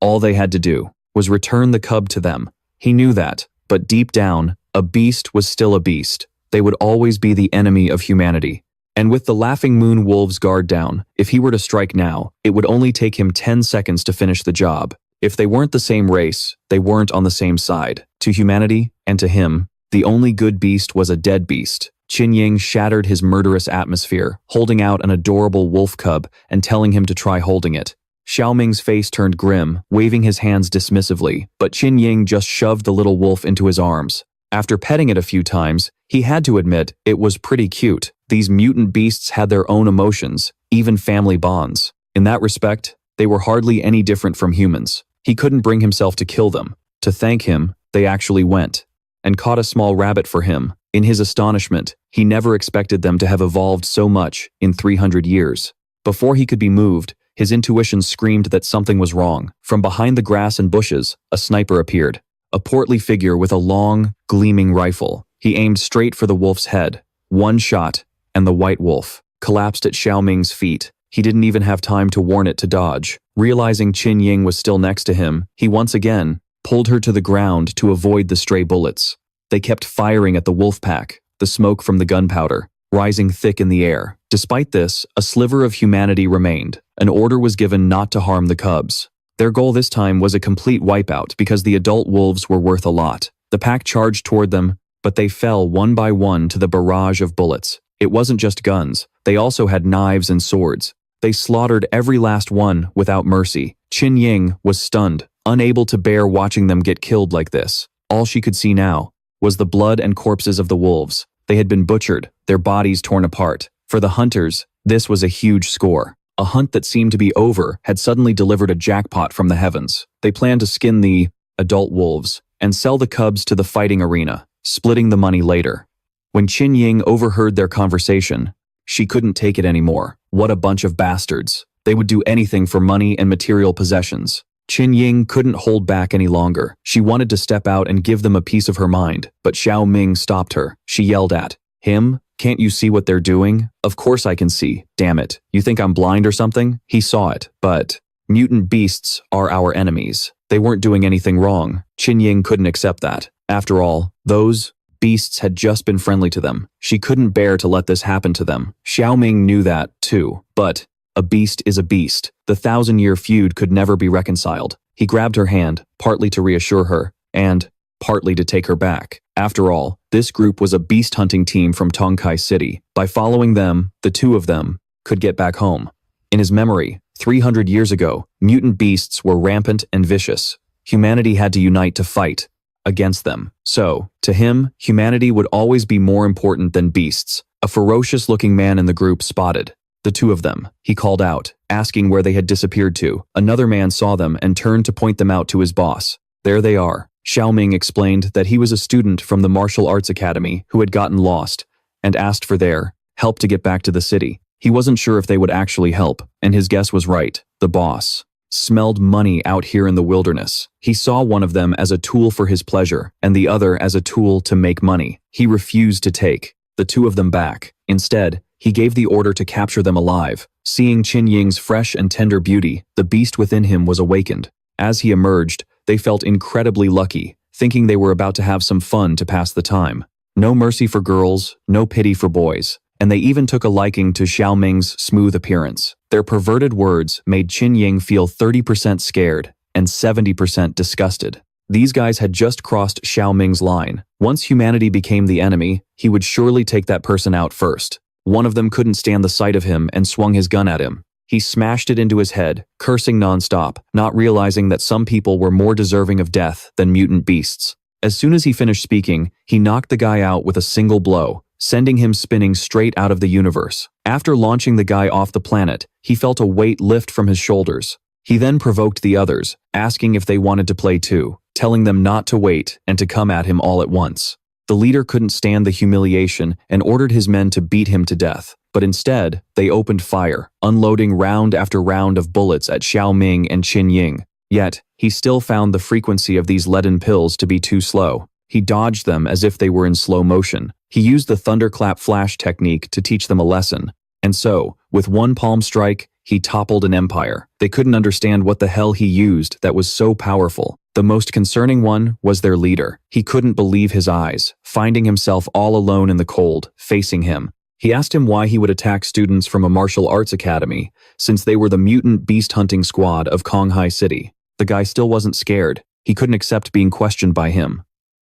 All they had to do was return the cub to them. He knew that, but deep down, a beast was still a beast. They would always be the enemy of humanity. And with the laughing moon wolves guard down, if he were to strike now, it would only take him 10 seconds to finish the job. If they weren't the same race, they weren't on the same side. To humanity, and to him, the only good beast was a dead beast. Qin Ying shattered his murderous atmosphere, holding out an adorable wolf cub and telling him to try holding it. Xiao Ming's face turned grim, waving his hands dismissively, but Qin Ying just shoved the little wolf into his arms. After petting it a few times, he had to admit it was pretty cute. These mutant beasts had their own emotions, even family bonds. In that respect, they were hardly any different from humans. He couldn't bring himself to kill them. To thank him, they actually went and caught a small rabbit for him. In his astonishment, he never expected them to have evolved so much in 300 years. Before he could be moved, his intuition screamed that something was wrong. From behind the grass and bushes, a sniper appeared. A portly figure with a long, gleaming rifle. He aimed straight for the wolf's head. One shot, and the white wolf collapsed at Xiao Ming's feet. He didn't even have time to warn it to dodge. Realizing Qin Ying was still next to him, he once again pulled her to the ground to avoid the stray bullets. They kept firing at the wolf pack, the smoke from the gunpowder rising thick in the air. Despite this, a sliver of humanity remained. An order was given not to harm the cubs. Their goal this time was a complete wipeout because the adult wolves were worth a lot. The pack charged toward them, but they fell one by one to the barrage of bullets. It wasn't just guns. They also had knives and swords. They slaughtered every last one without mercy. Qin Ying was stunned, unable to bear watching them get killed like this. All she could see now was the blood and corpses of the wolves. They had been butchered, their bodies torn apart. For the hunters, this was a huge score. A hunt that seemed to be over had suddenly delivered a jackpot from the heavens. They planned to skin the adult wolves and sell the cubs to the fighting arena, splitting the money later. When Qin Ying overheard their conversation, she couldn't take it anymore. What a bunch of bastards. They would do anything for money and material possessions. Qin Ying couldn't hold back any longer. She wanted to step out and give them a piece of her mind, but Xiao Ming stopped her. She yelled at him, "Can't you see what they're doing?" "Of course I can see, damn it. You think I'm blind or something?" He saw it, but mutant beasts are our enemies. They weren't doing anything wrong. Qin Ying couldn't accept that. After all, those Beasts had just been friendly to them. She couldn't bear to let this happen to them. Xiao Ming knew that, too. But a beast is a beast. The 1,000-year feud could never be reconciled. He grabbed her hand, partly to reassure her, and partly to take her back. After all, this group was a beast-hunting team from Konghai City. By following them, the two of them could get back home. In his memory, 300 years ago, mutant beasts were rampant and vicious. Humanity had to unite to fight against them. So, to him, humanity would always be more important than beasts. A ferocious-looking man in the group spotted the two of them. He called out, asking where they had disappeared to. Another man saw them and turned to point them out to his boss. There they are. Xiao Ming explained that he was a student from the martial arts academy who had gotten lost and asked for their help to get back to the city. He wasn't sure if they would actually help, and his guess was right. The boss smelled money out here in the wilderness. He saw one of them as a tool for his pleasure and the other as a tool to make money. He refused to take the two of them back. Instead, he gave the order to capture them alive. Seeing Qin Ying's fresh and tender beauty, the beast within him was awakened. As he emerged, they felt incredibly lucky, thinking they were about to have some fun to pass the time. No mercy for girls, no pity for boys, and they even took a liking to Xiao Ming's smooth appearance. Their perverted words made Qin Ying feel 30% scared and 70% disgusted. These guys had just crossed Xiao Ming's line. Once humanity became the enemy, he would surely take that person out first. One of them couldn't stand the sight of him and swung his gun at him. He smashed it into his head, cursing nonstop, not realizing that some people were more deserving of death than mutant beasts. As soon as he finished speaking, he knocked the guy out with a single blow, sending him spinning straight out of the universe. After launching the guy off the planet, he felt a weight lift from his shoulders. He then provoked the others, asking if they wanted to play too, telling them not to wait and to come at him all at once. The leader couldn't stand the humiliation and ordered his men to beat him to death. But instead, they opened fire, unloading round after round of bullets at Xiao Ming and Qin Ying. Yet, he still found the frequency of these leaden pills to be too slow. He dodged them as if they were in slow motion. He used the thunderclap flash technique to teach them a lesson. And so, with one palm strike, he toppled an empire. They couldn't understand what the hell he used that was so powerful. The most concerning one was their leader. He couldn't believe his eyes, finding himself all alone in the cold, facing him. He asked him why he would attack students from a martial arts academy, since they were the mutant beast hunting squad of Konghai City. The guy still wasn't scared. He couldn't accept being questioned by him.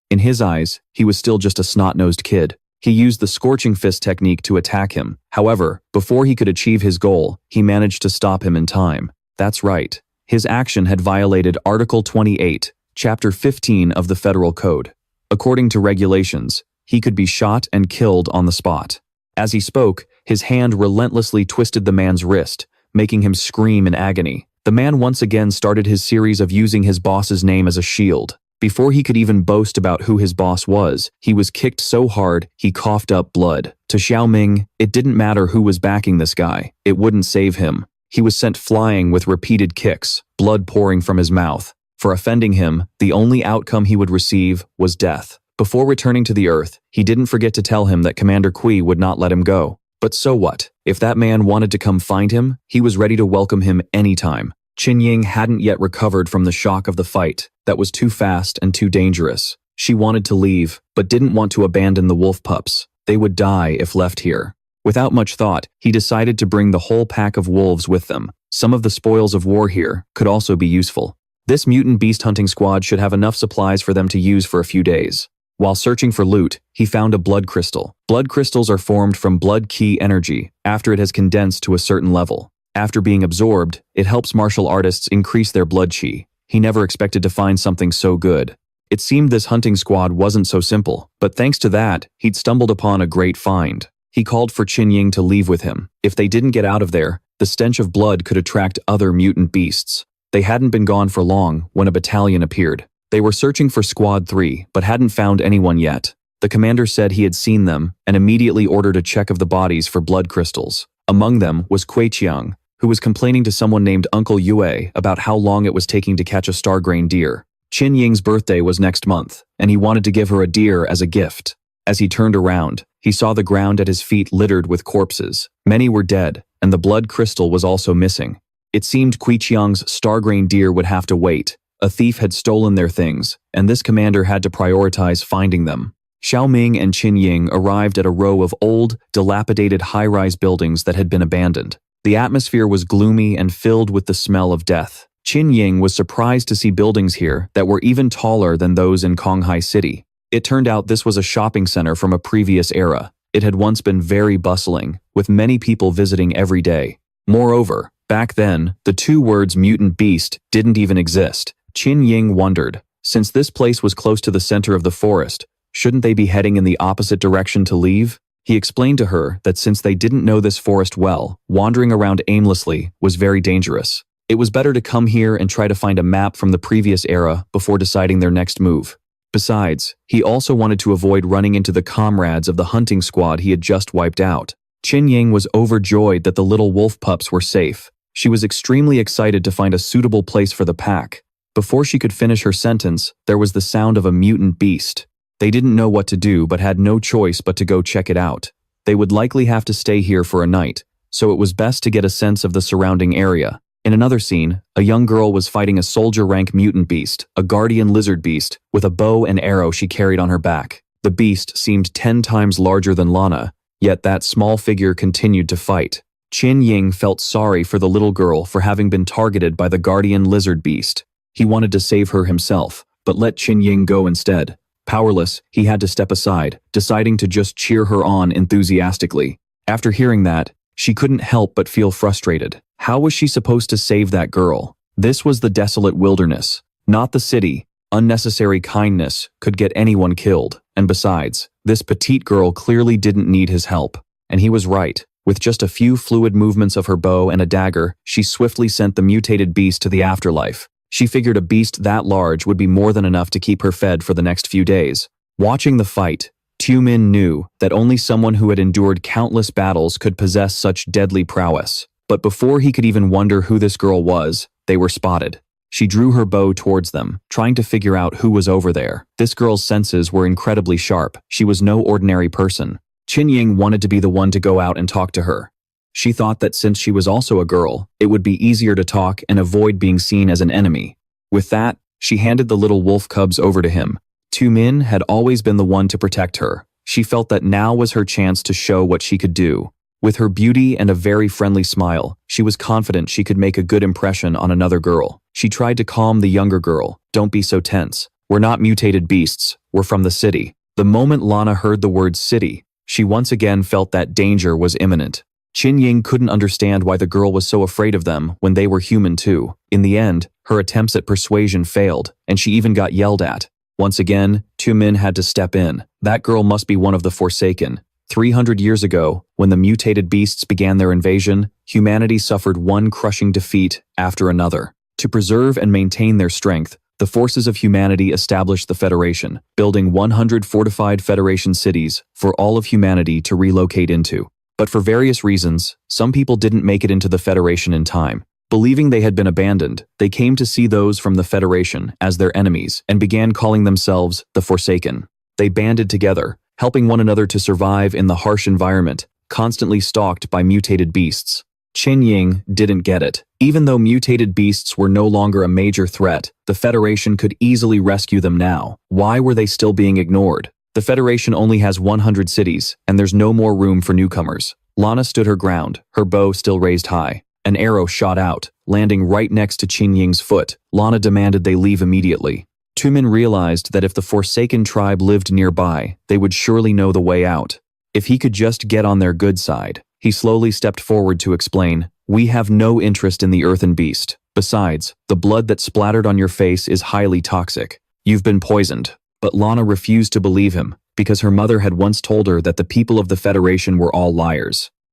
In his eyes, he was still just a snot-nosed kid. He used the scorching fist technique to attack him. However, before he could achieve his goal, he managed to stop him in time. That's right. His action had violated Article 28, Chapter 15 of the Federal Code. According to regulations, he could be shot and killed on the spot. As he spoke, his hand relentlessly twisted the man's wrist, making him scream in agony. The man once again started his series of using his boss's name as a shield. Before he could even boast about who his boss was, he was kicked so hard he coughed up blood. To Xiao Ming, it didn't matter who was backing this guy. It wouldn't save him. He was sent flying with repeated kicks, blood pouring from his mouth. For offending him, the only outcome he would receive was death. Before returning to the Earth, he didn't forget to tell him that Commander Kui would not let him go. But so what? If that man wanted to come find him, he was ready to welcome him anytime. Qin Ying hadn't yet recovered from the shock of the fight. That was too fast and too dangerous. She wanted to leave, but didn't want to abandon the wolf pups. They would die if left here. Without much thought, he decided to bring the whole pack of wolves with them. Some of the spoils of war here could also be useful. This mutant beast hunting squad should have enough supplies for them to use for a few days. While searching for loot, he found a blood crystal. Blood crystals are formed from blood ki energy after it has condensed to a certain level. After being absorbed, it helps martial artists increase their blood chi. He never expected to find something so good. It seemed this hunting squad wasn't so simple, but thanks to that, he'd stumbled upon a great find. He called for Qin Ying to leave with him. If they didn't get out of there, the stench of blood could attract other mutant beasts. They hadn't been gone for long when a battalion appeared. They were searching for Squad 3, but hadn't found anyone yet. The commander said he had seen them and immediately ordered a check of the bodies for blood crystals. Among them was Kui Chiang, who was complaining to someone named Uncle Yue about how long it was taking to catch a star-grain deer. Qin Ying's birthday was next month, and he wanted to give her a deer as a gift. As he turned around, he saw the ground at his feet littered with corpses. Many were dead, and the blood crystal was also missing. It seemed Kui Chiang's star-grain deer would have to wait. A thief had stolen their things, and this commander had to prioritize finding them. Xiao Ming and Qin Ying arrived at a row of old, dilapidated high-rise buildings that had been abandoned. The atmosphere was gloomy and filled with the smell of death. Qin Ying was surprised to see buildings here that were even taller than those in Konghai City. It turned out this was a shopping center from a previous era. It had once been very bustling, with many people visiting every day. Moreover, back then, the two words mutant beast didn't even exist. Qin Ying wondered, since this place was close to the center of the forest, shouldn't they be heading in the opposite direction to leave? He explained to her that since they didn't know this forest well, wandering around aimlessly was very dangerous. It was better to come here and try to find a map from the previous era before deciding their next move. Besides, he also wanted to avoid running into the comrades of the hunting squad he had just wiped out. Qin Ying was overjoyed that the little wolf pups were safe. She was extremely excited to find a suitable place for the pack. Before she could finish her sentence, there was the sound of a mutant beast. They didn't know what to do but had no choice but to go check it out. They would likely have to stay here for a night, so it was best to get a sense of the surrounding area. In another scene, a young girl was fighting a soldier-rank mutant beast, a guardian lizard beast, with a bow and arrow she carried on her back. The beast seemed 10 times larger than Lana, yet that small figure continued to fight. Qin Ying felt sorry for the little girl for having been targeted by the guardian lizard beast. He wanted to save her himself, but let Qin Ying go instead. Powerless, he had to step aside, deciding to just cheer her on enthusiastically. After hearing that, she couldn't help but feel frustrated. How was she supposed to save that girl? This was the desolate wilderness, not the city. Unnecessary kindness could get anyone killed, and besides, this petite girl clearly didn't need his help. And he was right. With just a few fluid movements of her bow and a dagger, she swiftly sent the mutated beast to the afterlife. She figured a beast that large would be more than enough to keep her fed for the next few days. Watching the fight, Tu-min knew that only someone who had endured countless battles could possess such deadly prowess. But before he could even wonder who this girl was, they were spotted. She drew her bow towards them, trying to figure out who was over there. This girl's senses were incredibly sharp. She was no ordinary person. Qin Ying wanted to be the one to go out and talk to her. She thought that since she was also a girl, it would be easier to talk and avoid being seen as an enemy. With that, she handed the little wolf cubs over to him. Tu-min had always been the one to protect her. She felt that now was her chance to show what she could do. With her beauty and a very friendly smile, she was confident she could make a good impression on another girl. She tried to calm the younger girl. Don't be so tense. We're not mutated beasts. We're from the city. The moment Lana heard the word city, she once again felt that danger was imminent. Qin Ying couldn't understand why the girl was so afraid of them when they were human too. In the end, her attempts at persuasion failed, and she even got yelled at. Once again, Tu-min had to step in. That girl must be one of the Forsaken. 300 years ago, when the mutated beasts began their invasion, humanity suffered one crushing defeat after another. To preserve and maintain their strength, the forces of humanity established the Federation, building 100 fortified Federation cities for all of humanity to relocate into. But for various reasons, some people didn't make it into the Federation in time. Believing they had been abandoned, they came to see those from the Federation as their enemies and began calling themselves the Forsaken. They banded together, helping one another to survive in the harsh environment, constantly stalked by mutated beasts. Qin Ying didn't get it. Even though mutated beasts were no longer a major threat, the Federation could easily rescue them now. Why were they still being ignored? The Federation only has 100 cities, and there's no more room for newcomers. Lana stood her ground, her bow still raised high. An arrow shot out, landing right next to Qin Ying's foot. Lana demanded they leave immediately. Tu-min realized that if the Forsaken tribe lived nearby, they would surely know the way out. If he could just get on their good side. He slowly stepped forward to explain, "We have no interest in the earthen beast. Besides, the blood that splattered on your face is highly toxic. You've been poisoned." But Lana refused to believe him, because her mother had once told her that the people of the Federation were all liars.